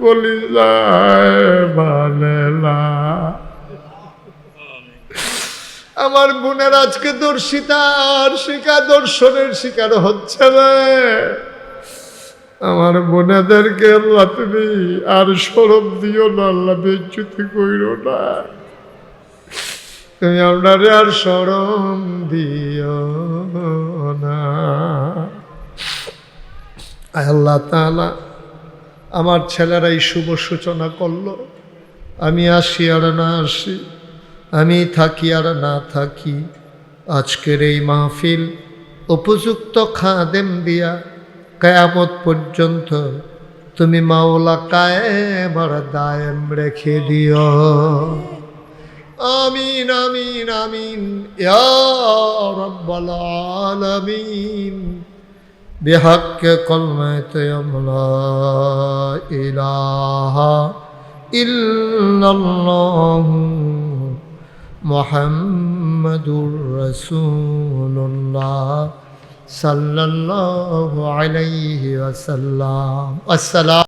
কলিজায় মানে না। আমার বোনের আজকে দর্শিতার শিকার, দর্শনের শিকার হচ্ছে না। আমার বোনেদেরকে আল্লাহ তুমি আর শরম দিও না। আল্লাহ, বেজ্জতি কইরো না। তুমি আপনারে আর শরম দিও না। আল্লাহ তাআলা, আমার ছেলেরা এই শুভ সূচনা করলো, আমি আসি আর না আসি, আমি থাকি আর না থাকি, আজকের এই মাহফিল উপযুক্ত খাদেম দিয়া কিয়ামত পর্যন্ত তুমি মাওলা কায়েম আর দায়েম রেখে দিও। আমিন আমিন আমিন ইয়া রাব্বাল আলামিন। বিহাক্কি কালিমাতি লা ইলাহা ইল্লাল্লাহ মুহাম্মাদুর রাসূলুল্লাহ সাল্লাল্লাহু আলাইহি ওয়াসাল্লাম। আসসালাম।